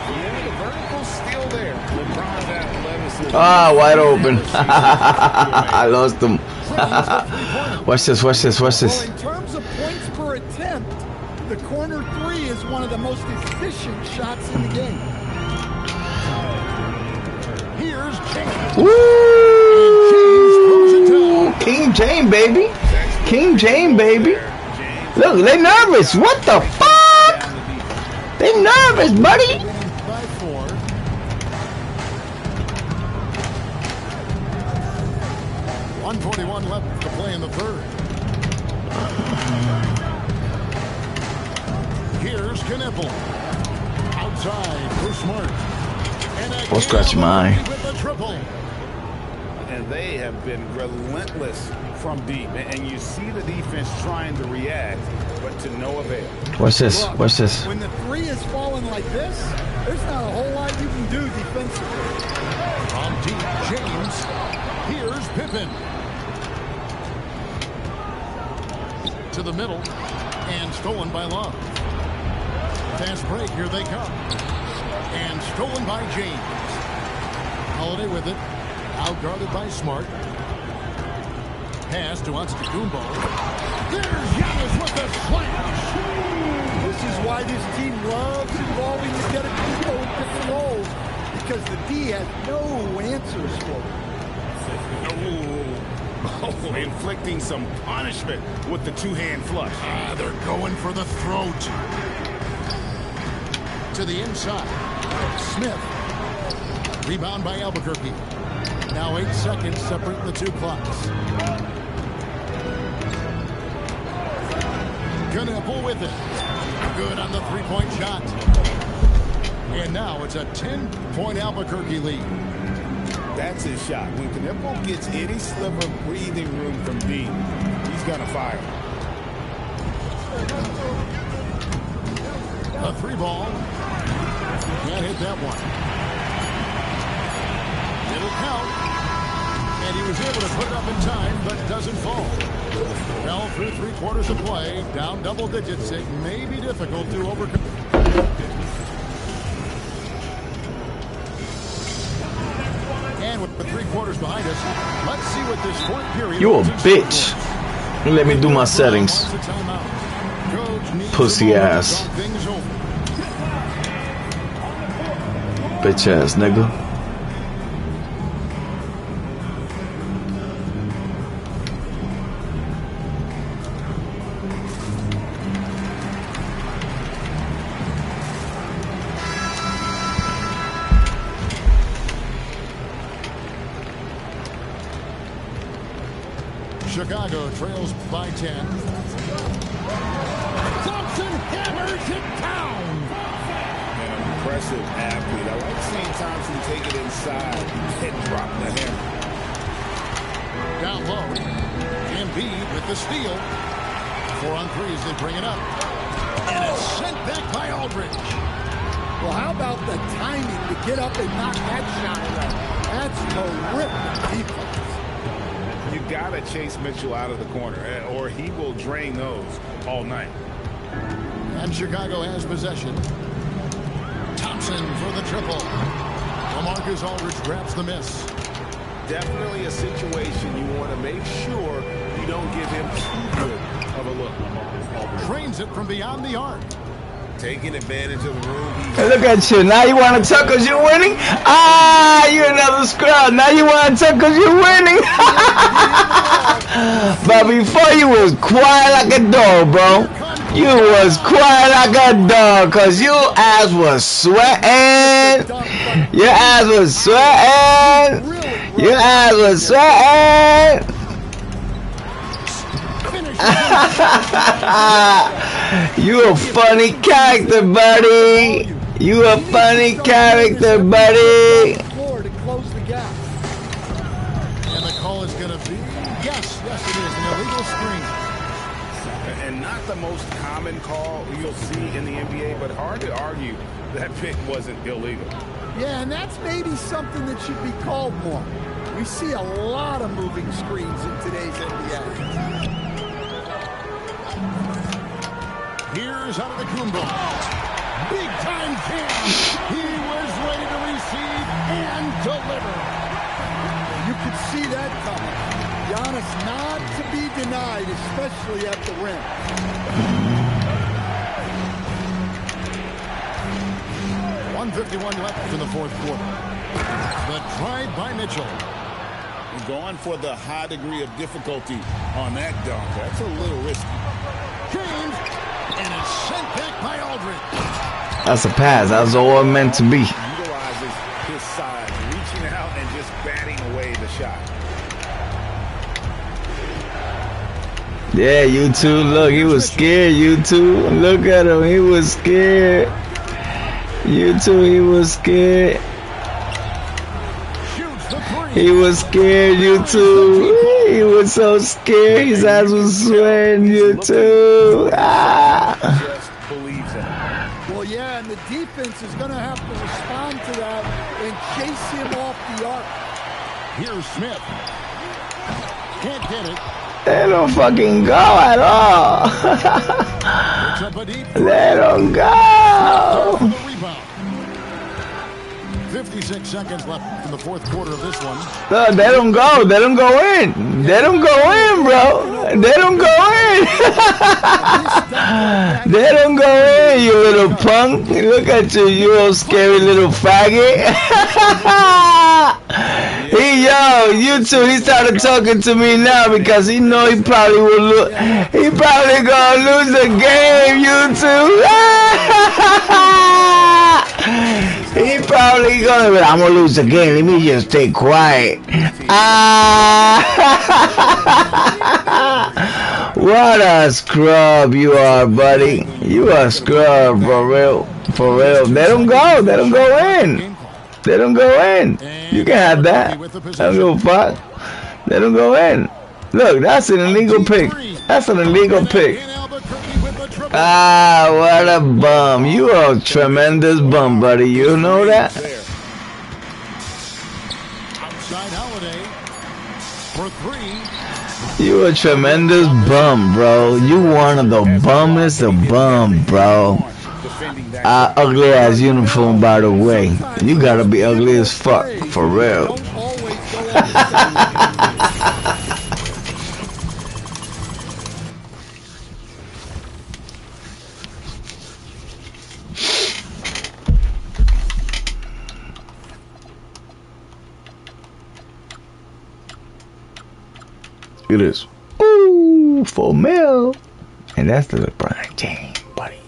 Speaker 3: Yeah, the vertical's still there. LeBron's athleticism.
Speaker 5: Ah, wide open. I lost him. Watch this. Watch this. Watch
Speaker 2: Well,
Speaker 5: this.
Speaker 2: in terms of points per attempt, the corner 3 is one of the most efficient shots in the game.
Speaker 1: Here's James.
Speaker 5: Woo! King James, baby. King James, baby. Look, they nervous. What the fuck? They nervous, buddy.
Speaker 1: By 4. .141 left to play in the 3rd. Here's Kniffel. Outside for Smart. And
Speaker 5: I'll scratch my eye.
Speaker 1: with the triple.
Speaker 3: And they have been relentless from deep. And you see the defense trying to react, but to no avail.
Speaker 5: Watch this.
Speaker 2: Look,
Speaker 5: Watch this.
Speaker 2: When the 3 is falling like this, there's not a whole lot you can do defensively.
Speaker 1: From deep, James. Here's Pippen. To the middle. And stolen by Love. Fast break. Here they come. And stolen by James. Holiday with it. Outguarded by Smart. Pass to Antetokounmpo. There's Giannis with the slash.
Speaker 2: This is why this team loves involving the Antetokounmpo in different roles, because the D has no answers for it.
Speaker 3: Oh, inflicting some punishment with the 2-hand flush.
Speaker 1: They're going for the throat. To the inside. Smith. Rebound by Albuquerque. Now 8 seconds separating the 2 clocks. Kniffel with it. Good on the 3-point shot. And now it's a 10-point Albuquerque lead.
Speaker 3: That's his shot. When Kniffel gets any sliver of breathing room from deep, he's going to fire.
Speaker 1: A 3-ball. Can't hit that one. It'll count. And he was able to put it up in time, but doesn't fall. Well, through 3 quarters of play, down double digits, it may be difficult to overcome. quarters behind us. Let's see what this fourth period
Speaker 5: You a
Speaker 1: holds in store
Speaker 5: bitch.
Speaker 1: for us.
Speaker 5: Let me do my settings.
Speaker 1: Wants a timeout. Coach needs
Speaker 5: Pussy
Speaker 1: a moment to
Speaker 5: ass.
Speaker 1: talk things over.
Speaker 5: Bitch ass nigga.
Speaker 1: Chicago trails by 10. Thompson hammers it down.
Speaker 3: An impressive athlete. I like seeing Thompson take it inside and drop the hammer.
Speaker 1: Down low. Embiid with the steal. 4 on 3 as they bring it up. And it's sent back by Aldridge.
Speaker 2: Well, how about the timing to get up and knock that shot away? That's terrific defense.
Speaker 3: You got to chase Mitchell out of the corner, or he will drain those all night.
Speaker 1: And Chicago has possession. Thompson for the triple. LaMarcus Aldridge grabs the miss.
Speaker 3: Definitely a situation you want to make sure you don't give him too good of a look.
Speaker 1: Drains it from beyond the arc.
Speaker 3: Taking advantage of the room.
Speaker 5: Hey, look at you. Now you want to talk because you're winning? Ah, you're another scrub. Now you want to talk because you're winning? But before you was quiet like a dog, bro. You was quiet like a dog because your ass was sweating. Your ass was sweating. Your ass was sweating. You a funny character, buddy. You a funny character, buddy.
Speaker 2: Floor to close the gap.
Speaker 1: And the call is going to be, yes, it is, an illegal screen.
Speaker 3: And not the most common call you'll see in the NBA, but hard to argue that pick wasn't illegal.
Speaker 2: Yeah, and that's maybe something that should be called more. We see a lot of moving screens in today's NBA.
Speaker 1: Here's Antetokounmpo. Big time jam. He was ready to receive and deliver.
Speaker 2: You could see that coming. Giannis not to be denied, especially at the rim.
Speaker 1: 1:51 left in the fourth quarter. The drive by Mitchell.
Speaker 3: Going for the high degree of difficulty on that dunk. That's a little risky.
Speaker 1: James. And it's sent back by Aldridge.
Speaker 5: That's a pass. That's all it meant to be.
Speaker 3: Utilizes his size, reaching out and just batting away the shot.
Speaker 5: Yeah, you two. Look, he was scared. You two. Look at him. He was scared. You two. He was scared.
Speaker 1: Shoots the three.
Speaker 5: He was scared. You two. He was so scared. His eyes was sweating. You two. Ah.
Speaker 3: Just believes in it.
Speaker 2: Well, yeah, and the defense is going to have to respond to that and chase him off the arc.
Speaker 1: Here's Smith. Can't get it.
Speaker 5: They don't fucking go at all.
Speaker 1: Picks up a deep three.
Speaker 5: They don't
Speaker 1: For
Speaker 5: go.
Speaker 1: the rebound. 56 seconds left in the fourth quarter of this one.
Speaker 5: No, they don't go. They don't go in. They don't go in, bro. They don't go in. They don't go in, you little punk. Look at you, you old scary little faggot. You two, he started talking to me now because he know he probably will lose. He probably gonna lose the game, you two. He probably gonna be, I'm gonna lose the game. Let me just stay quiet. What a scrub you are, buddy. You are a scrub, for real. For real. They don't go. They don't go in. They don't go in. You can have that. I don't give a fuck. They don't go in. Look, that's an illegal pick. That's an illegal pick. Ah, what a bum. You are a tremendous bum, buddy. You know that?
Speaker 1: Outside Holiday for three.
Speaker 5: You a tremendous bum, bro. You one of the bummest of bum, bro. Ugly ass uniform, by the way. You gotta be ugly as fuck, for real.
Speaker 2: Don't always go
Speaker 5: It is. Ooh, 4 mil. And that's the LeBron James, buddy.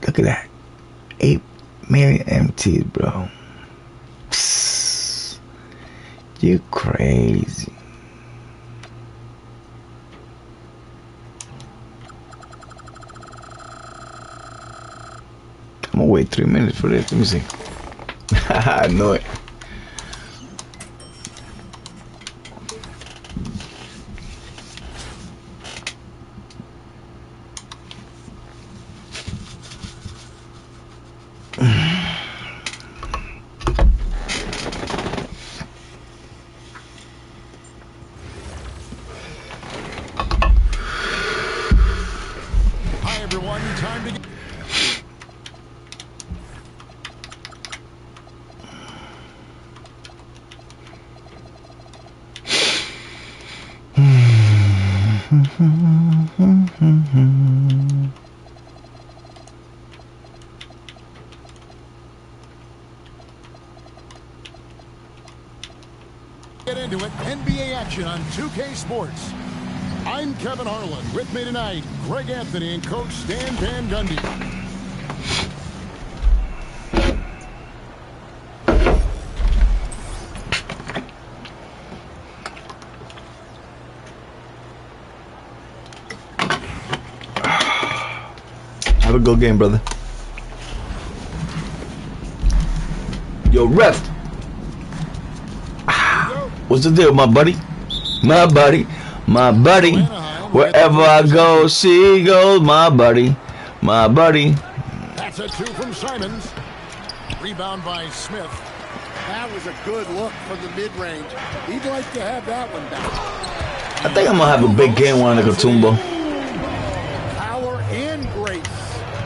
Speaker 5: Look at that. 8 million MTs, bro. Psst. You crazy. I'm gonna wait 3 minutes for this. Let me see. I know it.
Speaker 1: Hi, everyone. Time to get... Get into it. NBA action on 2K Sports. I'm Kevin Harlan. With me tonight, Greg Anthony and Coach Stan Van Gundy.
Speaker 5: Have a good game, brother. Yo, ref. What's the deal, my buddy? My buddy. My buddy. Wherever I go, she goes. My buddy. My buddy.
Speaker 1: That's a 2 from Simons. Rebound by Smith.
Speaker 2: That was a good look from the mid-range. He'd like to have that one back.
Speaker 5: I think I'm gonna have a big game on the Katumbo.
Speaker 2: Power and grace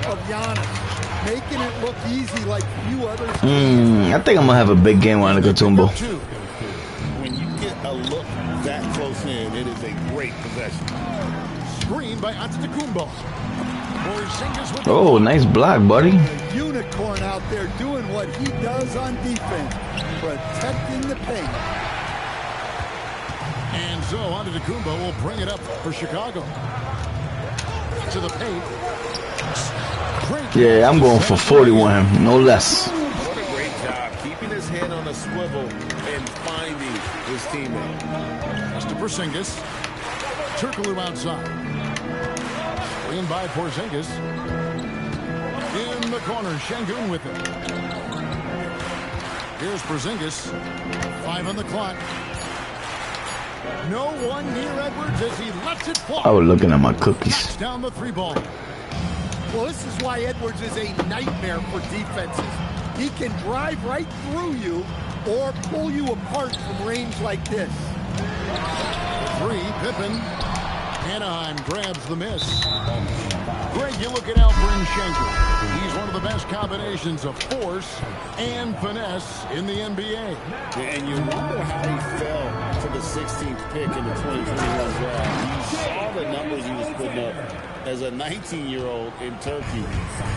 Speaker 2: of Giannis, making it look easy like few others.
Speaker 5: I think I'm gonna have a big game on the Katumbo.
Speaker 3: When you get a look that close in, it is a great possession.
Speaker 1: Screen by Antetokounmpo. Porzingis with
Speaker 5: Oh, nice block, buddy.
Speaker 2: A unicorn out there doing what he does on defense, protecting the paint.
Speaker 1: And so Antetokounmpo will bring it up for Chicago. To the paint. Great.
Speaker 5: Yeah, I'm going for 41, no less.
Speaker 3: What a great job keeping his head on a swivel and finding his teammate.
Speaker 1: Pass to Porzingis. Turkoglu outside. In by Porzingis. In the corner, Şengün with it. Here's Porzingis. 5 on the clock. No one near Edwards as he lets it fly.
Speaker 5: I was looking at my cookies.
Speaker 1: Knocks down the 3 ball.
Speaker 2: Well, this is why Edwards is a nightmare for defenses. He can drive right through you or pull you apart from range like this.
Speaker 1: 3, Pippen. Anaheim grabs the miss. Greg, you look at Alperen Şengün. He's one of the best combinations of force and finesse in the NBA.
Speaker 3: And you wonder how he fell to the 16th pick in the 2021 draft. You saw the numbers he was putting up as a 19-year-old in Turkey.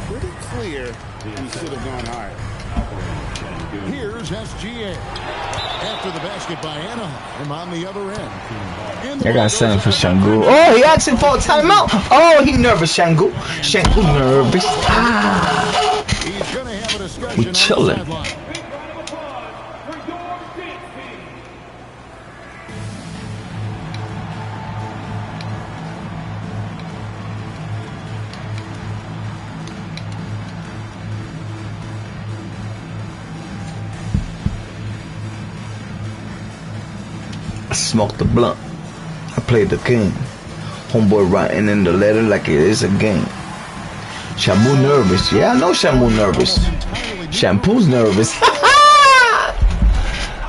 Speaker 3: Pretty clear he should have gone higher.
Speaker 1: Here's SGA. After the basket by Anaheim on the other end.
Speaker 5: I got 7 for Şengün. Oh, he asking for a timeout. Oh, he nervous, Şengün. Şengün nervous. Ah.
Speaker 1: He's gonna have a discussion
Speaker 5: We chilling.
Speaker 1: on the sideline.
Speaker 5: I smoked the blunt. I played the game. Homeboy writing in the letter like it is a game. Shampoo nervous. Yeah, I know Shampoo nervous. Shampoo's nervous.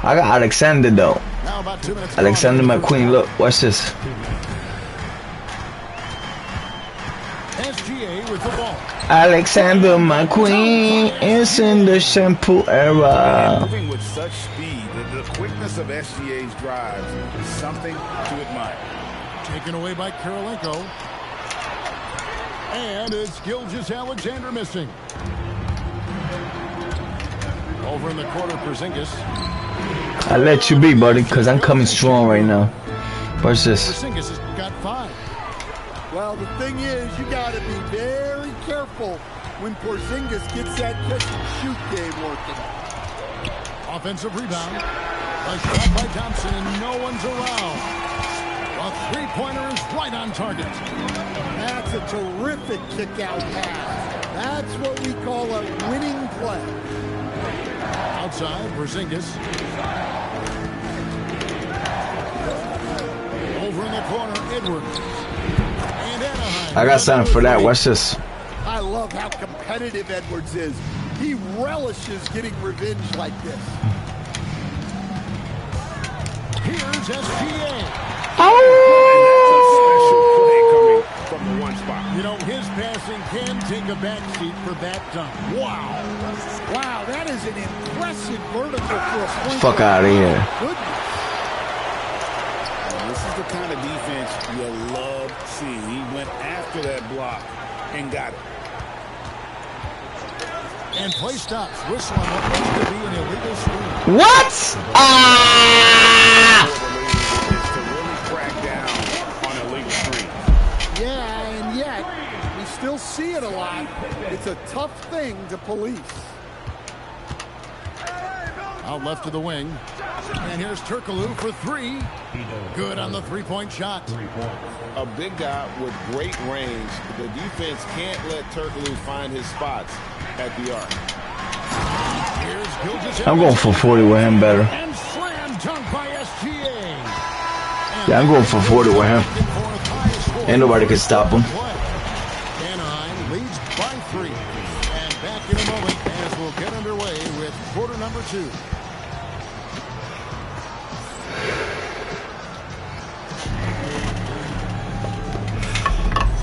Speaker 5: I got Alexander though.
Speaker 1: Now about 2 minutes.
Speaker 5: Alexander McQueen. Look, watch this.
Speaker 1: SGA with the ball.
Speaker 5: Alexander McQueen is in the shampoo era.
Speaker 3: Moving with such speed, the quickness of SGA's drives is something to admire.
Speaker 1: Taken away by Kirilenko. And it's Gilgeous-Alexander missing. Over in the corner, Porzingis.
Speaker 5: I let you be, buddy, because I'm coming strong right now. What's this?
Speaker 1: Porzingis has got 5.
Speaker 2: Well, the thing is, you got to be very careful when Porzingis gets that catch-and-shoot game working.
Speaker 1: Offensive rebound. A shot by Thompson, and no one's around. A three-pointer is right on target.
Speaker 2: That's a terrific kick-out pass. That's what we call a winning play.
Speaker 1: Outside, Porzingis. Over in the corner, Edwards. And Anaheim.
Speaker 5: I got something for that. Watch this.
Speaker 2: I love how competitive Edwards is. He relishes getting revenge like this.
Speaker 1: Here's SGA.
Speaker 3: Special play coming from the one spot.
Speaker 1: You know, his passing can take a backseat for that dunk. Wow.
Speaker 2: Wow, that is an impressive vertical for a point.
Speaker 5: Fuck out of here.
Speaker 2: Goodness.
Speaker 3: This is the kind of defense you love seeing. He went after that block and got it.
Speaker 1: And play stops. Whistle on what looks to be an illegal screen.
Speaker 5: What? Ah!
Speaker 3: Is to really crack down on illegal screens.
Speaker 2: Yeah, and yet, we still see it a lot. It's a tough thing to police.
Speaker 1: Out left to the wing. And here's Turkoglu for 3. Good on the three-point shot.
Speaker 3: A big guy with great range. The defense can't let Turkoglu find his spots at the arc.
Speaker 1: Here's Gilgeous.
Speaker 5: I'm going for 40 with him better.
Speaker 1: And slam dunk by SGA.
Speaker 5: Yeah, I'm going for 40 with him. Ain't nobody can stop him.
Speaker 1: Anaheim leads by 3. And back in a moment as we'll get underway with quarter number 2.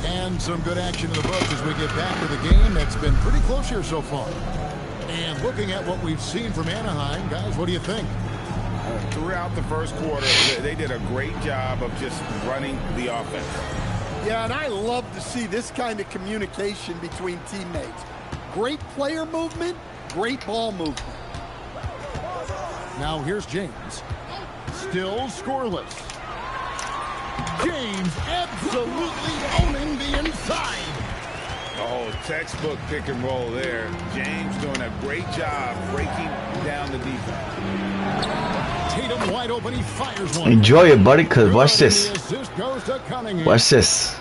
Speaker 1: And some good action in the books as we get back to the game. That's been pretty close here so far. And looking at what we've seen from Anaheim, guys, what do you think?
Speaker 3: Throughout the first quarter, they did a great job of just running the offense.
Speaker 2: Yeah, and I love to see this kind of communication between teammates. Great player movement, great ball movement.
Speaker 1: Now here's James. Still scoreless. James absolutely owning the inside.
Speaker 3: Oh, textbook pick and roll there. James doing a great job breaking down the defense.
Speaker 1: Tatum wide open, he fires one.
Speaker 5: Enjoy it, buddy, because watch this.
Speaker 1: The assist goes to Cunningham.
Speaker 5: Watch this.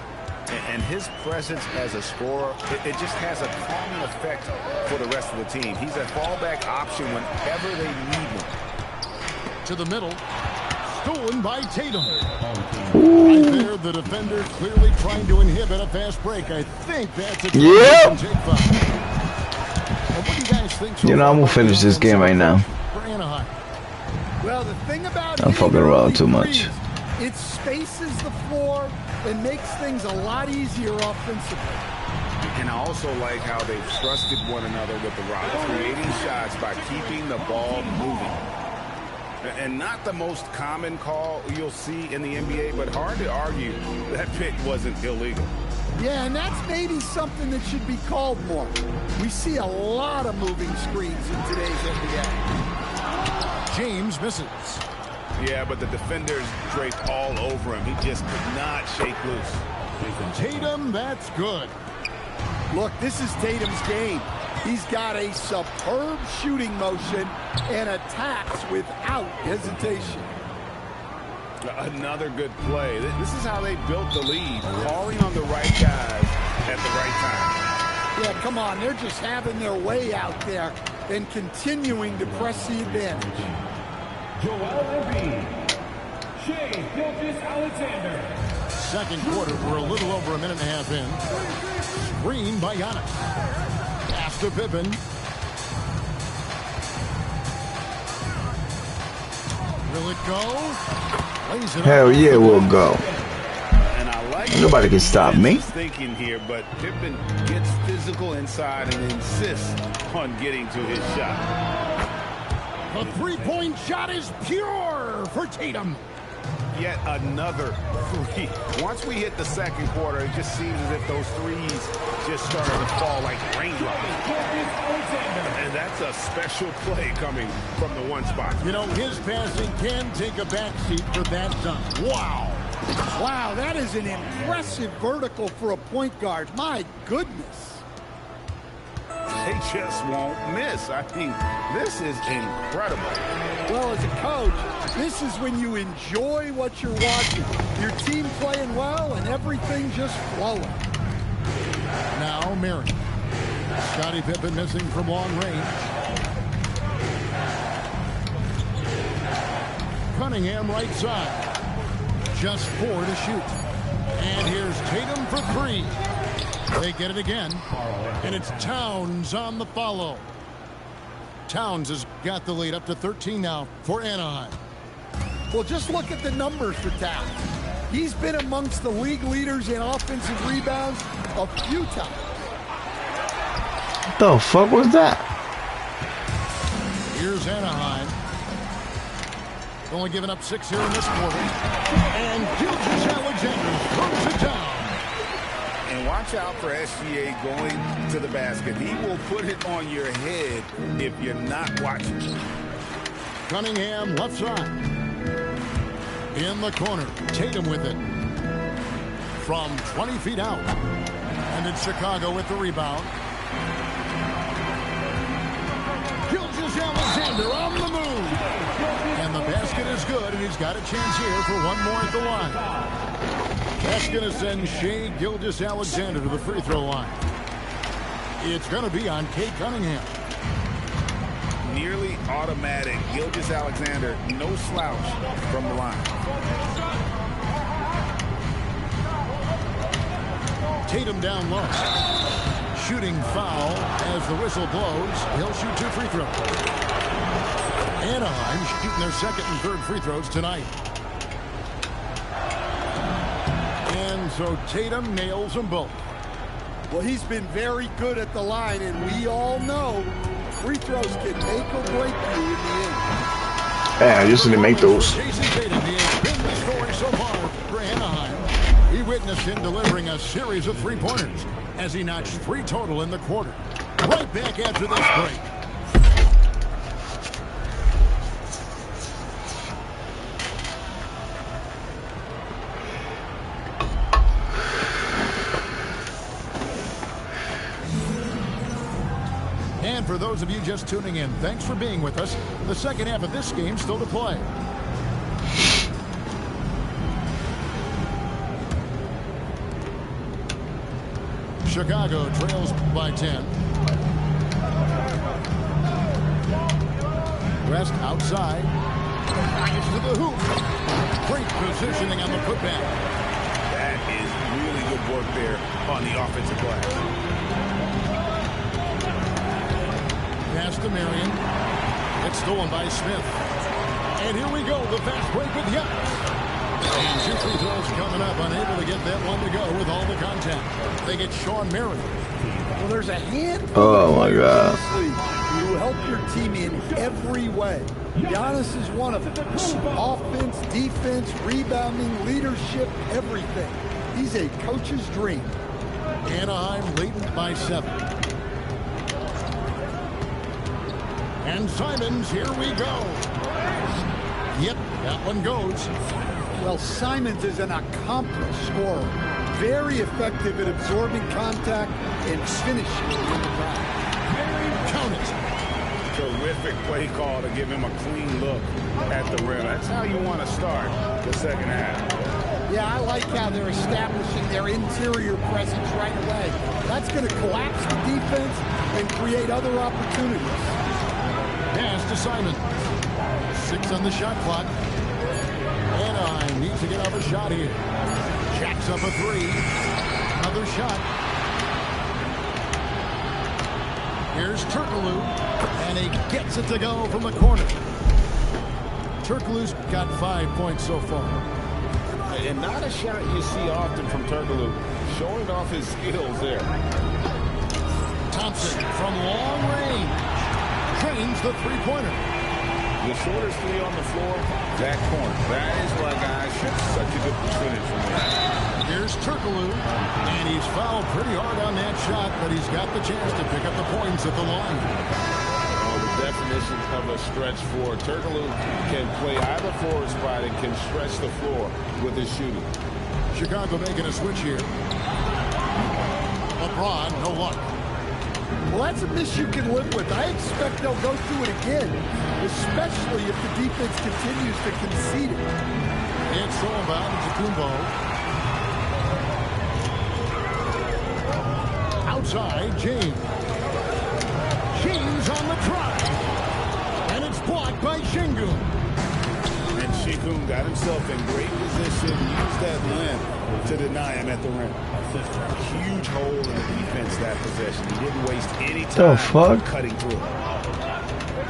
Speaker 3: And his presence as a scorer, it just has a calming effect for the rest of the team. He's a fallback option whenever they need him.
Speaker 1: To the middle. Stolen by Tatum. Right there, the defender clearly trying to inhibit a fast break. I think that's a
Speaker 5: Yep.
Speaker 1: take foul. What do you guys think so
Speaker 5: You know, I'm
Speaker 1: far?
Speaker 5: gonna finish this game right now.
Speaker 2: Well, the thing about
Speaker 5: I'm fucking around too much.
Speaker 2: It spaces the floor and makes things a lot easier offensively.
Speaker 3: And I also like how they've trusted one another with the rock, creating shots by keeping the ball moving. And not the most common call you'll see in the NBA, but hard to argue that pick wasn't illegal.
Speaker 2: Yeah, and that's maybe something that should be called more. We see a lot of moving screens in today's NBA.
Speaker 1: James misses.
Speaker 3: Yeah, but the defenders draped all over him. He just could not shake loose.
Speaker 1: Tatum, that's good.
Speaker 2: Look, this is Tatum's game. He's got a superb shooting motion and attacks without hesitation.
Speaker 3: Another good play. This is how they built the lead, calling on the right guys at the right time.
Speaker 2: Yeah, come on. They're just having their way out there and continuing to press the advantage.
Speaker 6: Joel Embiid. Shai Gilgeous-Alexander.
Speaker 1: Second quarter, we're a little over a minute and a half in. Screen by Giannis. Pass to Pippen. Will it go? Lays it
Speaker 5: Hell
Speaker 1: up.
Speaker 5: yeah, we'll go.
Speaker 3: And I like
Speaker 5: Nobody can stop me.
Speaker 3: Thinking here, but Pippen gets physical inside and insists on getting to his shot.
Speaker 1: The three-point shot is pure for Tatum.
Speaker 3: Yet another three. Once we hit the second quarter, it just seems as if those threes just started to fall like raindrops. And that's a special play coming from the one spot.
Speaker 1: You know, his passing can take a backseat for that dunk. Wow.
Speaker 2: Wow, that is an impressive vertical for a point guard. My goodness.
Speaker 3: They just won't miss. I mean, this is incredible.
Speaker 2: Well, as a coach, this is when you enjoy what you're watching. Your team playing well and everything just flowing.
Speaker 1: Now Mary. Scottie Pippen missing from long range. Cunningham right side. Just 4 to shoot. And here's Tatum for 3. They get it again. And it's Towns on the follow. Towns has got the lead up to 13 now for Anaheim.
Speaker 2: Well, just look at the numbers for Towns. He's been amongst the league leaders in offensive rebounds a few times.
Speaker 5: What the fuck was that?
Speaker 1: Here's Anaheim. Only giving up 6 here in this quarter. And Gilgeous-Alexander throws it down.
Speaker 3: And watch out for SGA going to the basket. He will put it on your head if you're not watching.
Speaker 1: Cunningham left side. In the corner. Tatum with it. From 20 feet out. And it's Chicago with the rebound. Gilgeous-Alexander on the move. And the basket is good, and he's got a chance here for one more at the line. That's going to send Shai Gilgeous-Alexander to the free throw line. It's going to be on Cade Cunningham.
Speaker 3: Nearly automatic. Gilgeous-Alexander, no slouch from the line.
Speaker 1: Tatum down low. Shooting foul as the whistle blows. He'll shoot 2 free throws. Anaheim shooting their second and third free throws tonight. And so Tatum nails them both.
Speaker 2: Well, he's been very good at the line, and we all know free throws can make or break you in the end.
Speaker 5: Yeah, I usually make those.
Speaker 1: Jason Tatum, he has been the story so far for Anaheim. We witnessed him delivering a series of three-pointers as he notched 3 total in the quarter. Right back after this break. And for those of you just tuning in, thanks for being with us. The second half of this game still to play. Chicago trails by 10. West outside. Package to the hoop. Great positioning on the putback.
Speaker 3: That is really good work there on the offensive glass.
Speaker 1: Pass to Marion. It's stolen by Smith. And here we go, the fast break with Giannis. And 2 free throws coming up, unable to get that one to go with all the contact. They get Sean Marion.
Speaker 2: Well, there's a handful
Speaker 5: Oh my God.
Speaker 2: who will help your team in every way. Giannis is one of them. Offense, defense, rebounding, leadership, everything. He's a coach's dream.
Speaker 1: Anaheim leading by 7. And Simons, here we go. Yep, that one goes.
Speaker 2: Well, Simons is an accomplished scorer. Very effective at absorbing contact and finishing in the back.
Speaker 1: Count it.
Speaker 3: Terrific play call to give him a clean look at the rim. That's how you want to start the second half.
Speaker 2: Yeah, I like how they're establishing their interior presence right away. That's going to collapse the defense and create other opportunities.
Speaker 1: Pass to Simon. 6 on the shot clock. Anaheim needs to get off a shot here. Jacks up a 3. Another shot. Here's Turkoglu. And he gets it to go from the corner. Turkoglu's got 5 points so far.
Speaker 3: and not a shot you see often from Turkoglu, showing off his skills there.
Speaker 1: Thompson from long range drains the three-pointer.
Speaker 3: The shortest three on the floor, that corner. That is why guys shoot such a good percentage from there.
Speaker 1: Here's Turkoglu, and he's fouled pretty hard on that shot, but he's got the chance to pick up the points at the line.
Speaker 3: Oh, the definition of a stretch forward. Turkoglu can play either forward spot and can stretch the floor with his shooting.
Speaker 1: Chicago making a switch here. LeBron, no luck.
Speaker 2: Well, that's a miss you can live with. I expect they'll go through it again, especially if the defense continues to concede it.
Speaker 1: It's thrown by Kumbo. Outside, James. James on the drive. And it's blocked by Şengün.
Speaker 3: And Şengün got himself in great position, used that length to deny him at the rim. Huge hole in the defense that possession. He didn't waste any time cutting through it.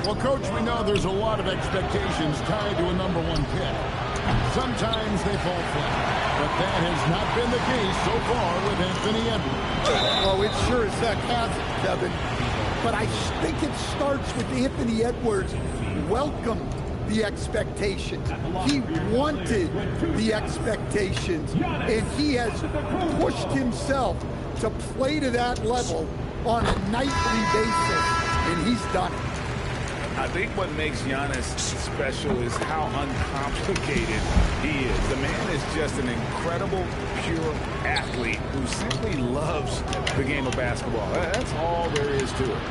Speaker 1: Well, Coach, we know there's a lot of expectations tied to a number one pick. Sometimes they fall flat, but that has not been the case so far with Anthony Edwards.
Speaker 2: Well, it sure as heck hasn't, Kevin. But I think it starts with Anthony Edwards welcomed the expectations. He wanted the expectations, and he has pushed himself to play to that level on a nightly basis, and he's done it.
Speaker 3: I think what makes Giannis special is how uncomplicated he is. The man is just an incredible, pure athlete who simply loves the game of basketball. That's all there is to it.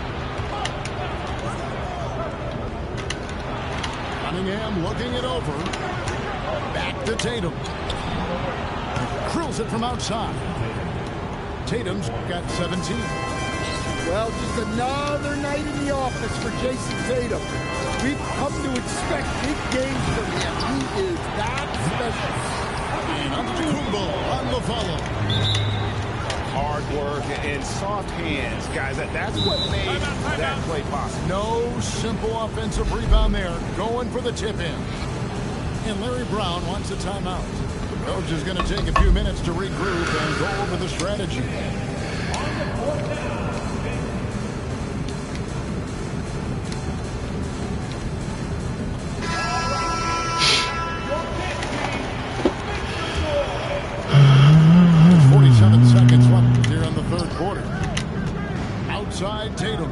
Speaker 1: Cunningham looking it over. Back to Tatum. Drills it from outside. Tatum's got 17.
Speaker 2: Well, just another night in the office for Jason Tatum. We've come to expect big games from him. He is that special.
Speaker 1: And Antetokounmpo on the follow.
Speaker 3: Hard work and soft hands, guys. That's what made that play possible.
Speaker 1: No simple offensive rebound there. Going for the tip in. And Larry Brown wants a timeout. Coach is going to take a few minutes to regroup and go over the strategy. Outside Tatum.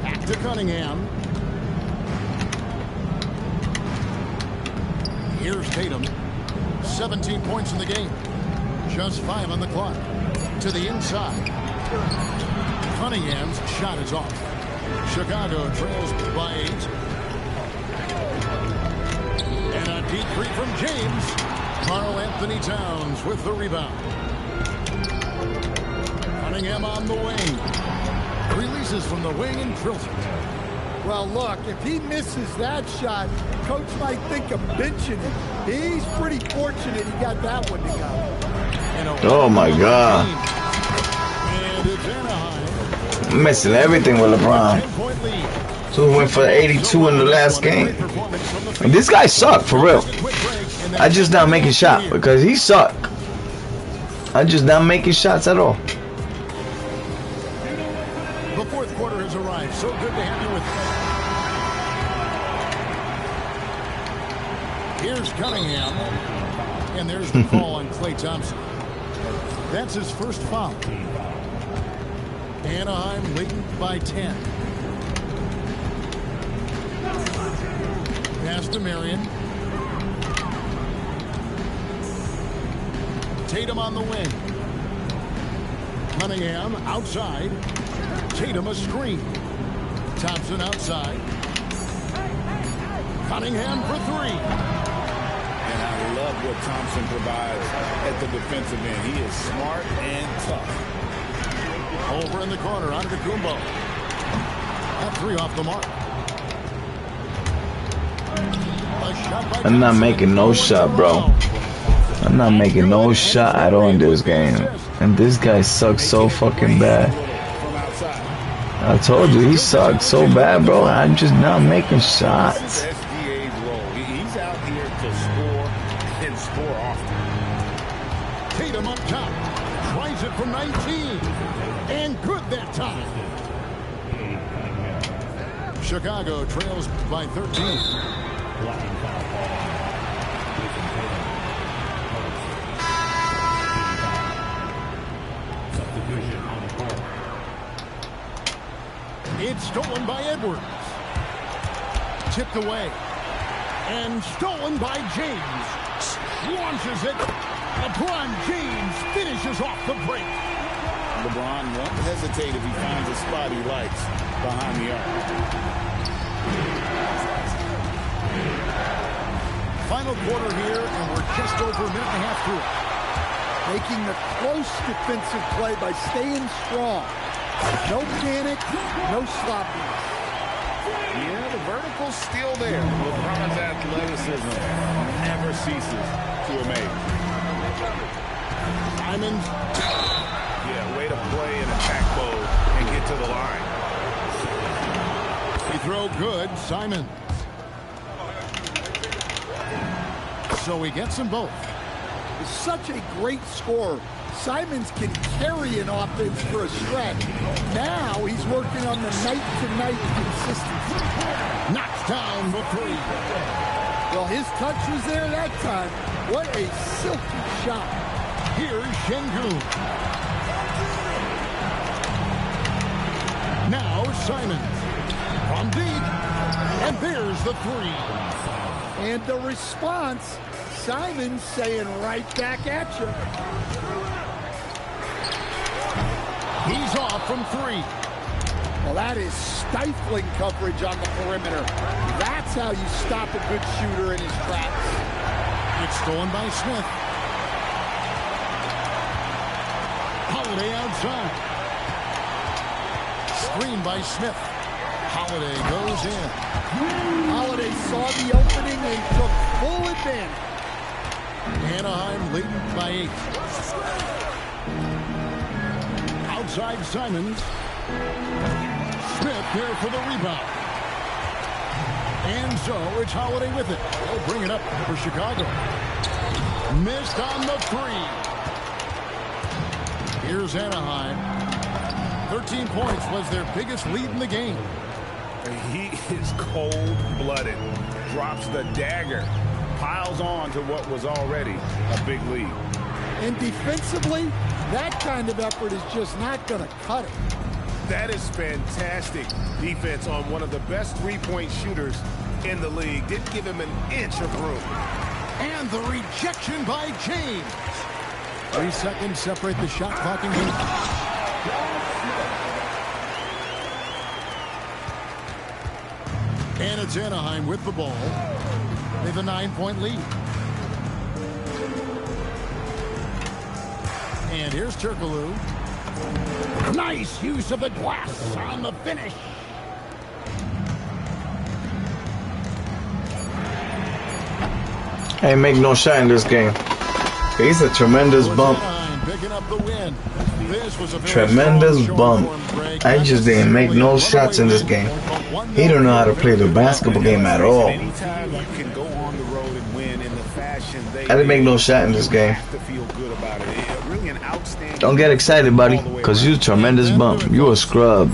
Speaker 1: Back to Cunningham. Here's Tatum. 17 points in the game. Just 5 on the clock. To the inside. Cunningham's shot is off. Chicago trails by 8. And a deep three from James. Karl Anthony Towns with the rebound. Cunningham on the wing. Releases from the wing and drills it.
Speaker 2: Well, look, if he misses that shot, Coach might think of benching him. He's pretty fortunate he got that one to go.
Speaker 5: Oh, my God.
Speaker 1: And it's Anaheim.
Speaker 5: Missing everything with LeBron. So we went for 82 in the last game. And this guy sucked, for real. I just not making shot because he sucked. I just not making shots at all.
Speaker 1: The fourth quarter has arrived. So good to have you with us. Here's Cunningham. And there's the call on Klay Thompson. That's his first foul. Anaheim leading by 10. Pass to Marion. Tatum on the wing. Cunningham outside. Tatum a screen. Thompson outside. Cunningham for 3.
Speaker 3: And I love what Thompson provides at the defensive end. He is smart and tough.
Speaker 1: Over in the corner, Antetokounmpo. That 3 off the mark.
Speaker 5: I'm not making no shot, bro. I'm not making no shot at all in this game. And this guy sucks so fucking bad. I told you, he sucks so bad, bro. I'm just not making shots.
Speaker 3: SGA's role. He's out here to score and
Speaker 1: from 19. And good that time. Chicago trails by 13.
Speaker 6: Blocking foul ball. Jason Tatum. Substitution on the court.
Speaker 1: It's stolen by Edwards. Tipped away. And stolen by James. Launches it. LeBron James finishes off the break.
Speaker 3: LeBron won't hesitate if he finds a spot he likes behind the arc.
Speaker 1: Final quarter here, and we're just over a minute and a half through it.
Speaker 2: Making the close defensive play by staying strong. No panic, no sloppiness.
Speaker 3: Yeah, the vertical's still there. LeBron's athleticism never ceases to amaze.
Speaker 1: Simons.
Speaker 3: Yeah, way to play in attack mode and get to the line.
Speaker 1: Free throw good, Simons. So he gets them both.
Speaker 2: Is such a great scorer. Simons can carry an offense for a stretch. Now he's working on the night-to-night consistency.
Speaker 1: Knocks down the three.
Speaker 2: Well, his touch was there that time. What a silky shot.
Speaker 1: Here's Şengün. Now Simons. From deep. And there's the three.
Speaker 2: And the response, Simons saying right back at you.
Speaker 1: He's off from three.
Speaker 2: Well, that is stifling coverage on the perimeter. That's how you stop a good shooter in his tracks.
Speaker 1: It's stolen by Smith. Holiday outside. Screen by Smith. Holiday goes in.
Speaker 2: Holiday saw the opening and took full advantage.
Speaker 1: Anaheim leading by 8. Outside Simons. Smith there for the rebound. And so it's Holiday with it. They'll bring it up for Chicago. Missed on the three. Here's Anaheim. 13 points was their biggest lead in the game.
Speaker 3: He is cold-blooded. Drops the dagger. Piles on to what was already a big lead.
Speaker 2: And defensively, that kind of effort is just not going to cut it.
Speaker 3: That is fantastic defense on one of the best three-point shooters in the league. Didn't give him an inch of room.
Speaker 1: And the rejection by James. 3 seconds separate the shot clock and game. And it's Anaheim with the ball. They have a 9-point lead. And here's Turkoglu. Nice use of the glass on the finish.
Speaker 5: Ain't make no shot in this game. He's a tremendous bump.
Speaker 1: Picking up the win. This was a
Speaker 5: Tremendous bump. I just didn't make no shots in this game. He don't know how to play the basketball game at all.
Speaker 3: Anytime you can go on the road and win in the fashion they
Speaker 5: I didn't make no shot in this game.
Speaker 3: have to feel good about it. Really an outstanding.
Speaker 5: Don't get excited, buddy, because you a tremendous bump. You a scrub.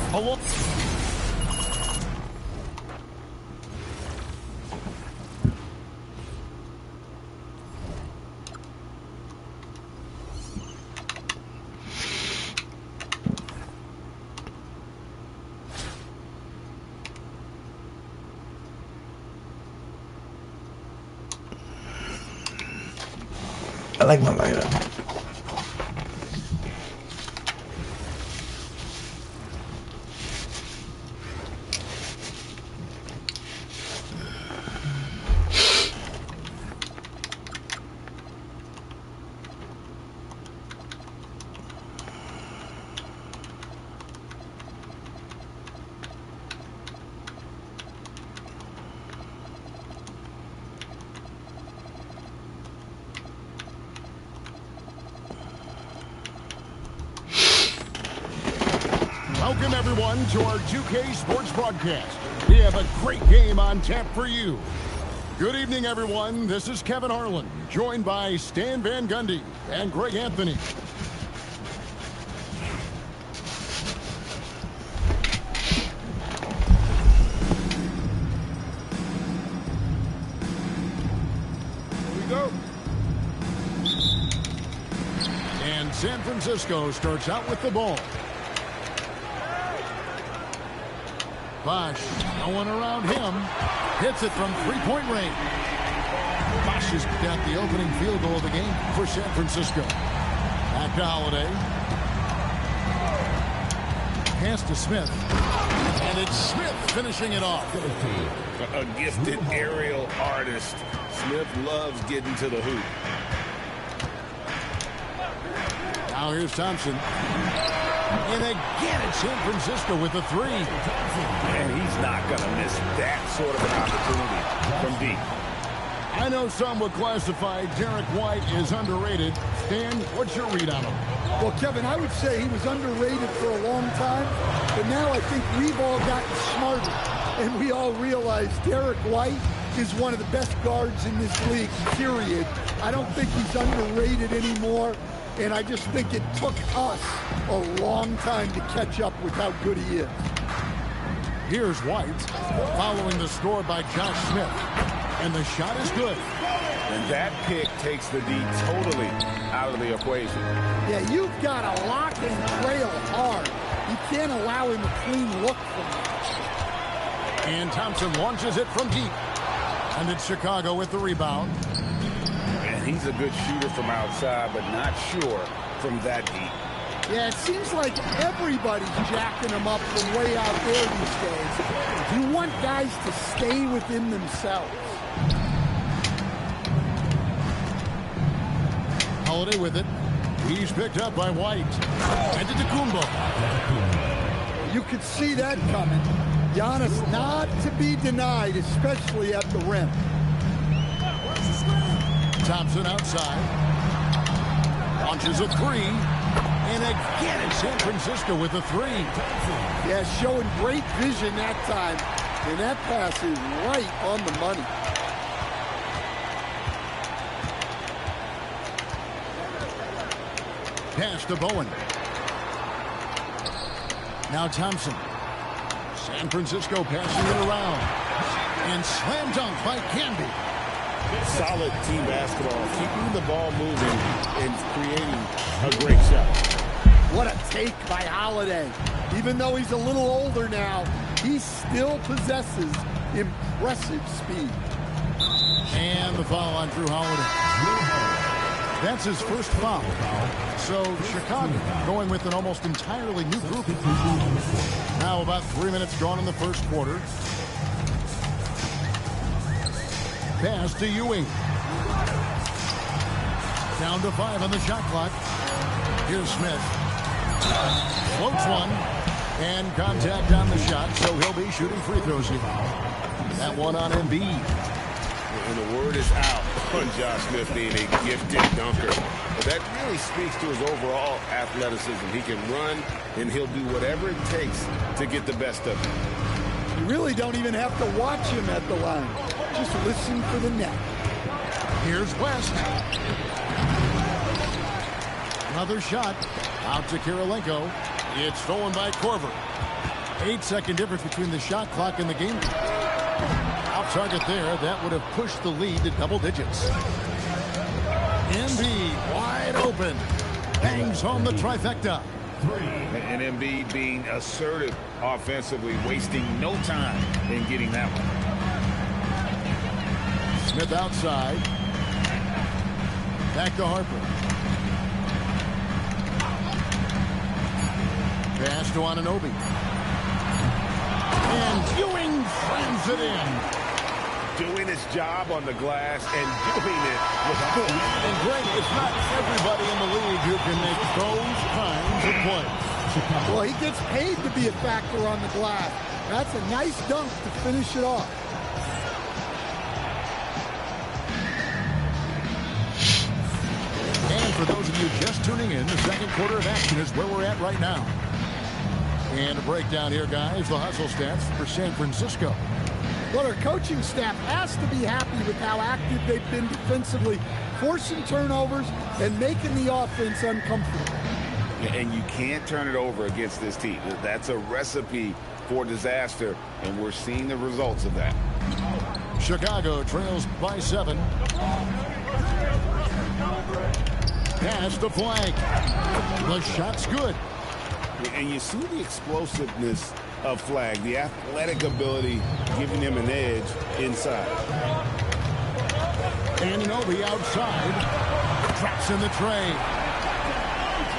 Speaker 5: I like my lighter.
Speaker 1: Welcome, everyone, to our 2K Sports broadcast. We have a great game on tap for you. Good evening, everyone. This is Kevin Harlan, joined by Stan Van Gundy and Greg Anthony. Francisco starts out with the ball. Bosch, no one around him. Hits it from three-point range. Bosch has got the opening field goal of the game for San Francisco. Back to Holiday. Pass to Smith. And it's Smith finishing it off.
Speaker 3: A gifted aerial artist. Smith loves getting to the hoop.
Speaker 1: Now here's Thompson. And again, it's San Francisco with a three.
Speaker 3: And he's not going to miss that sort of an opportunity from deep.
Speaker 1: I know some would classify Derek White as underrated. Stan, what's your read on him?
Speaker 2: Well, Kevin, I would say he was underrated for a long time, but now I think we've all gotten smarter, and we all realize Derek White is one of the best guards in this league, period. I don't think he's underrated anymore, and I just think it took us a long time to catch up with how good he is.
Speaker 1: Here's White, following the score by Josh Smith, and the shot is good.
Speaker 3: And that pick takes the D totally out of the equation.
Speaker 2: Yeah, you've got to lock and trail hard. You can't allow him a clean look from that.
Speaker 1: And Thompson launches it from deep. And it's Chicago with the rebound.
Speaker 3: And he's a good shooter from outside, but not sure from that deep.
Speaker 2: Yeah, it seems like everybody's jacking him up from way out there these days. You want guys to stay within themselves.
Speaker 1: Holiday with it. He's picked up by White. And to Kumbo.
Speaker 2: You could see that coming. Giannis not to be denied, especially at the rim.
Speaker 1: Thompson outside. Launches a three. And again, it's San Francisco with a three.
Speaker 2: Yeah, showing great vision that time. And that pass is right on the money.
Speaker 1: Pass to Bowen. Now Thompson. San Francisco passing it around. And slam dunk by Canby.
Speaker 3: Solid team basketball, keeping the ball moving and creating a great shot.
Speaker 2: What a take by Holiday. Even though he's a little older now, he still possesses impressive speed.
Speaker 1: And the foul on Drew Holiday. That's his first foul. So Chicago going with an almost entirely new group. Now about 3 minutes gone in the first quarter. Pass to Ewing. Down to 5 on the shot clock. Here's Smith. Floats one. And contact on the shot, so he'll be shooting free throws here. That one on Embiid.
Speaker 3: And the word is out on Josh Smith being a gifted dunker. But that really speaks to his overall athleticism. He can run, and he'll do whatever it takes to get the best of him.
Speaker 2: You really don't even have to watch him at the line. Just listen for the net.
Speaker 1: Here's West. Another shot. Out to Kirilenko. It's stolen by Korver. 8-second difference between the shot clock and the game. Out target there. That would have pushed the lead to double digits. Embiid wide open. Bangs home the trifecta.
Speaker 3: And Embiid being assertive offensively, wasting no time in getting that one.
Speaker 1: Smith outside. Back to Harper. Pass to Anunoby. And Ewing slams it in.
Speaker 3: Doing his job on the glass and doing it with foot.
Speaker 1: And Greg, it's not everybody in the league who can make those kinds of plays.
Speaker 2: Well, he gets paid to be a factor on the glass. That's a nice dunk to finish it off.
Speaker 1: And for those of you just tuning in, the second quarter of action is where we're at right now. And a breakdown here, guys. The hustle stats for San Francisco.
Speaker 2: Well, their coaching staff has to be happy with how active they've been defensively, forcing turnovers and making the offense uncomfortable.
Speaker 3: And you can't turn it over against this team. That's a recipe for disaster, and we're seeing the results of that.
Speaker 1: Chicago trails by 7. past the flag. The shot's good.
Speaker 3: And you see the explosiveness of Flag, the athletic ability giving him an edge inside.
Speaker 1: Anunoby outside. Traps in the tray.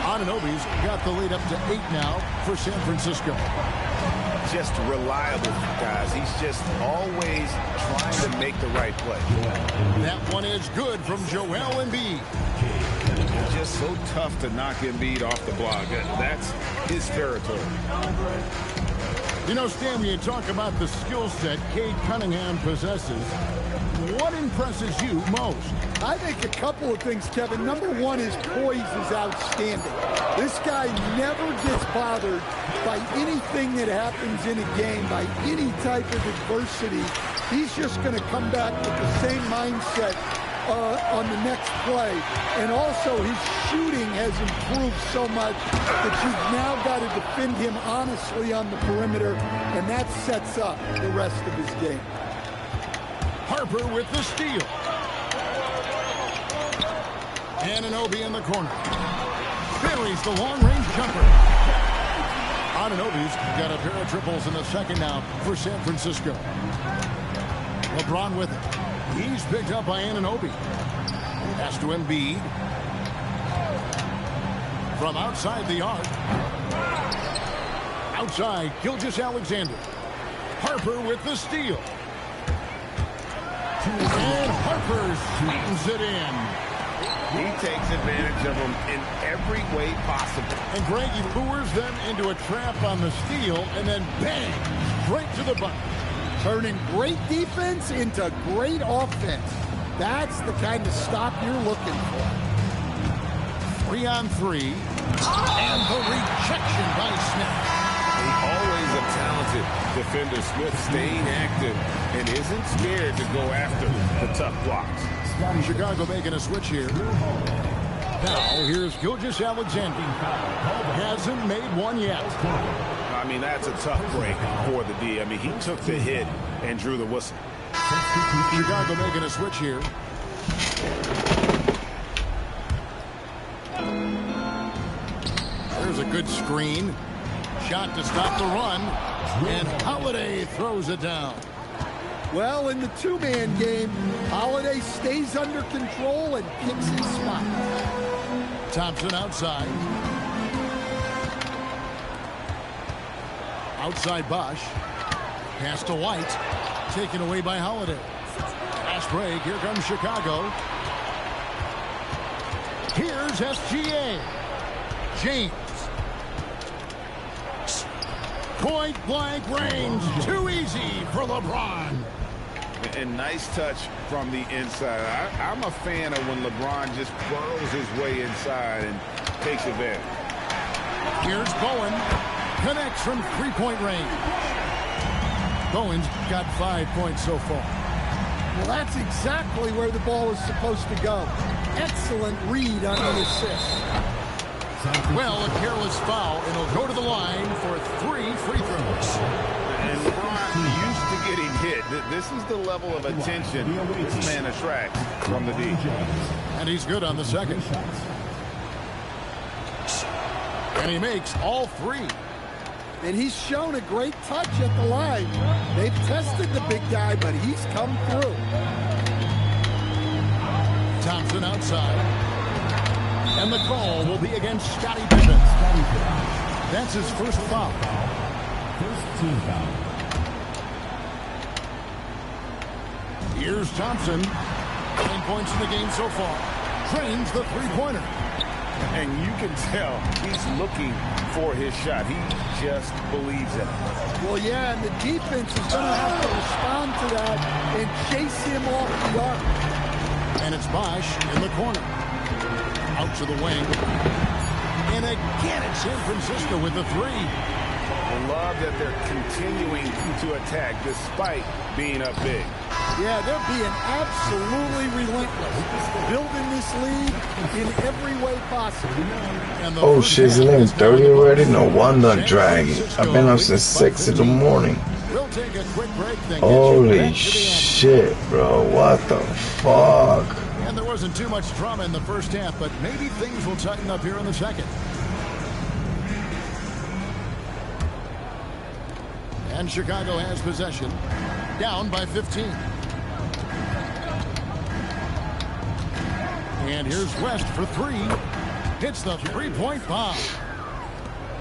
Speaker 1: Anunoby's got the lead up to 8 now for San Francisco.
Speaker 3: Just reliable, guys. He's just always trying to make the right play.
Speaker 1: That one is good from Joel Embiid.
Speaker 3: Just so tough to knock Embiid off the block. That's his territory.
Speaker 1: You know, Stan, when you talk about the skill set Cade Cunningham possesses, what impresses you most?
Speaker 2: I think a couple of things, Kevin. Number one, his poise is outstanding. This guy never gets bothered by anything that happens in a game, by any type of adversity. He's just going to come back with the same mindset on the next play. And also, his shooting has improved so much that you've now got to defend him honestly on the perimeter, and that sets up the rest of his game.
Speaker 1: Harper with the steal. Anunoby in the corner. Buries the long-range jumper. Anunoby's got a pair of triples in the second now for San Francisco. LeBron with it. He's picked up by Anunoby. Pass to Embiid. From outside the arc. Outside, Gilgeous-Alexander. Harper with the steal. And Harper slams it in.
Speaker 3: He takes advantage of them in every way possible.
Speaker 1: And Greg, he lures them into a trap on the steal, and then bang, straight to the bucket.
Speaker 2: Turning great defense into great offense. That's the kind of stop you're looking for.
Speaker 1: 3-on-3. And the rejection by Smith.
Speaker 3: Always a talented defender. Smith staying active and isn't scared to go after the tough blocks.
Speaker 1: Chicago making a switch here. Now, here's Gilgeous-Alexander. Hasn't made one yet.
Speaker 3: I mean, that's a tough break for the D. I mean, he took the hit and drew the whistle.
Speaker 1: Chicago making a switch here. There's a good screen. Shot to stop the run. And Holiday throws it down.
Speaker 2: Well, in the two-man game, Holiday stays under control and picks his spot.
Speaker 1: Thompson outside. Outside Bosch. Pass to White. Taken away by Holiday. Fast break. Here comes Chicago. Here's SGA. James. Point blank range. Too easy for LeBron.
Speaker 3: And nice touch from the inside. I'm a fan of when LeBron just burrows his way inside and takes advantage.
Speaker 1: Here's Bowen. Connects from three-point range. Bowen's got 5 points so far.
Speaker 2: Well, that's exactly where the ball is supposed to go. Excellent read on the assist.
Speaker 1: Well, a careless foul, and he'll go to the line for 3 free throws.
Speaker 3: And LeBron used to getting hit. This is the level of attention this man attracts from the D.
Speaker 1: And he's good on the second. And he makes all 3.
Speaker 2: And he's shown a great touch at the line. They've tested the big guy, but he's come through.
Speaker 1: Thompson outside. And the call will be against Scottie Pippen. That's his first foul.
Speaker 6: First team foul.
Speaker 1: Here's Thompson. 9 points in the game so far. Trains the three-pointer.
Speaker 3: And you can tell he's looking for his shot. He just believes in it.
Speaker 2: Well, yeah, and the defense is going to have to respond to that and chase him off the arc.
Speaker 1: And it's Bosch in the corner. Out to the wing. And again it's San Francisco with the 3.
Speaker 3: I love that they're continuing to attack despite being up big.
Speaker 2: Yeah, they're being absolutely relentless. Building this lead in every way possible.
Speaker 1: And
Speaker 5: Oh shit, it's 11:30 already? No wonder I'm dragging. I've been up since 6 in the morning.
Speaker 1: We'll take a quick break, then get you back
Speaker 5: Holy
Speaker 1: to the action.
Speaker 5: shit, bro. What the fuck?
Speaker 1: And there wasn't too much drama in the first half, but maybe things will tighten up here in the second. And Chicago has possession. Down by 15. And here's West for three. Hits the three-point bomb.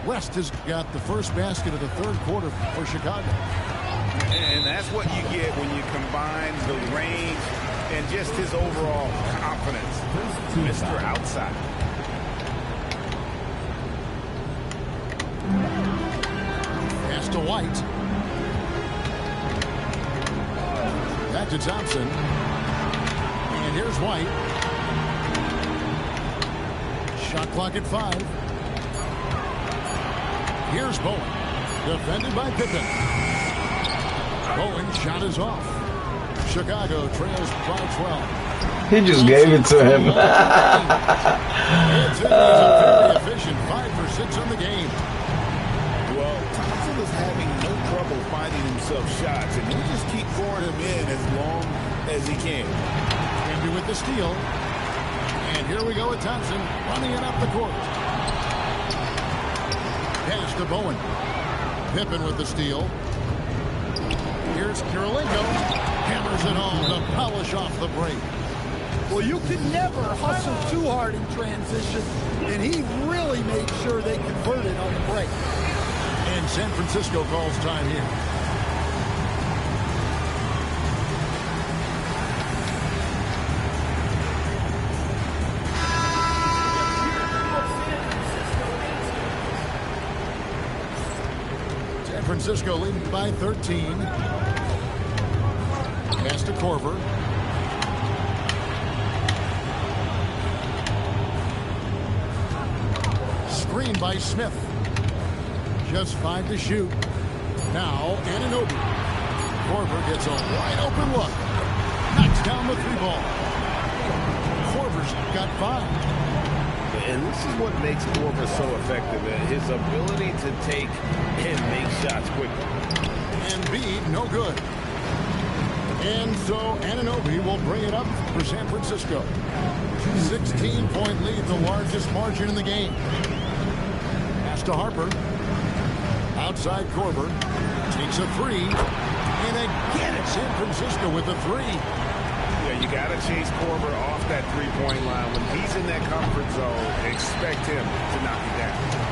Speaker 1: West has got the first basket of the third quarter for Chicago.
Speaker 3: And that's what you get when you combine the range and just his overall confidence. Mr. Outside.
Speaker 1: Pass to White. Back to Thompson. And here's White. Shot clock at 5. Here's Bowen. Defended by Pippen. Bowen shot is off. Chicago trails by 12.
Speaker 5: He just gave it to him.
Speaker 1: It's a very efficient 5 for 6 on the game.
Speaker 3: Well, Thompson is having no trouble finding himself shots, and he'll just keep pouring them in as long as he can.
Speaker 1: Henry with the steal. And here we go with Thompson running it up the court. Pass to Bowen. Pippen with the steal. Here's Kirilenko. Hammers it home to polish off the break.
Speaker 2: Well, you can never hustle too hard in transition, and he really made sure they converted on the break.
Speaker 1: And San Francisco calls time here. San Francisco leading by 13. Pass to Korver. Screen by Smith. Just 5 to shoot. Now, Anunoby. Korver gets a wide open look. Knocks down the 3-ball. Korver's got 5.
Speaker 3: And this is what makes Korver so effective, his ability to take and make shots quickly.
Speaker 1: Embiid, no good. And so Anunoby will bring it up for San Francisco. 16-point lead, the largest margin in the game. Pass to Harper. Outside Korver. Takes a 3. And again it's San Francisco with a 3.
Speaker 3: Yeah, you got to chase Korver off that three-point line. When he's in that comfort zone, expect him to knock you down.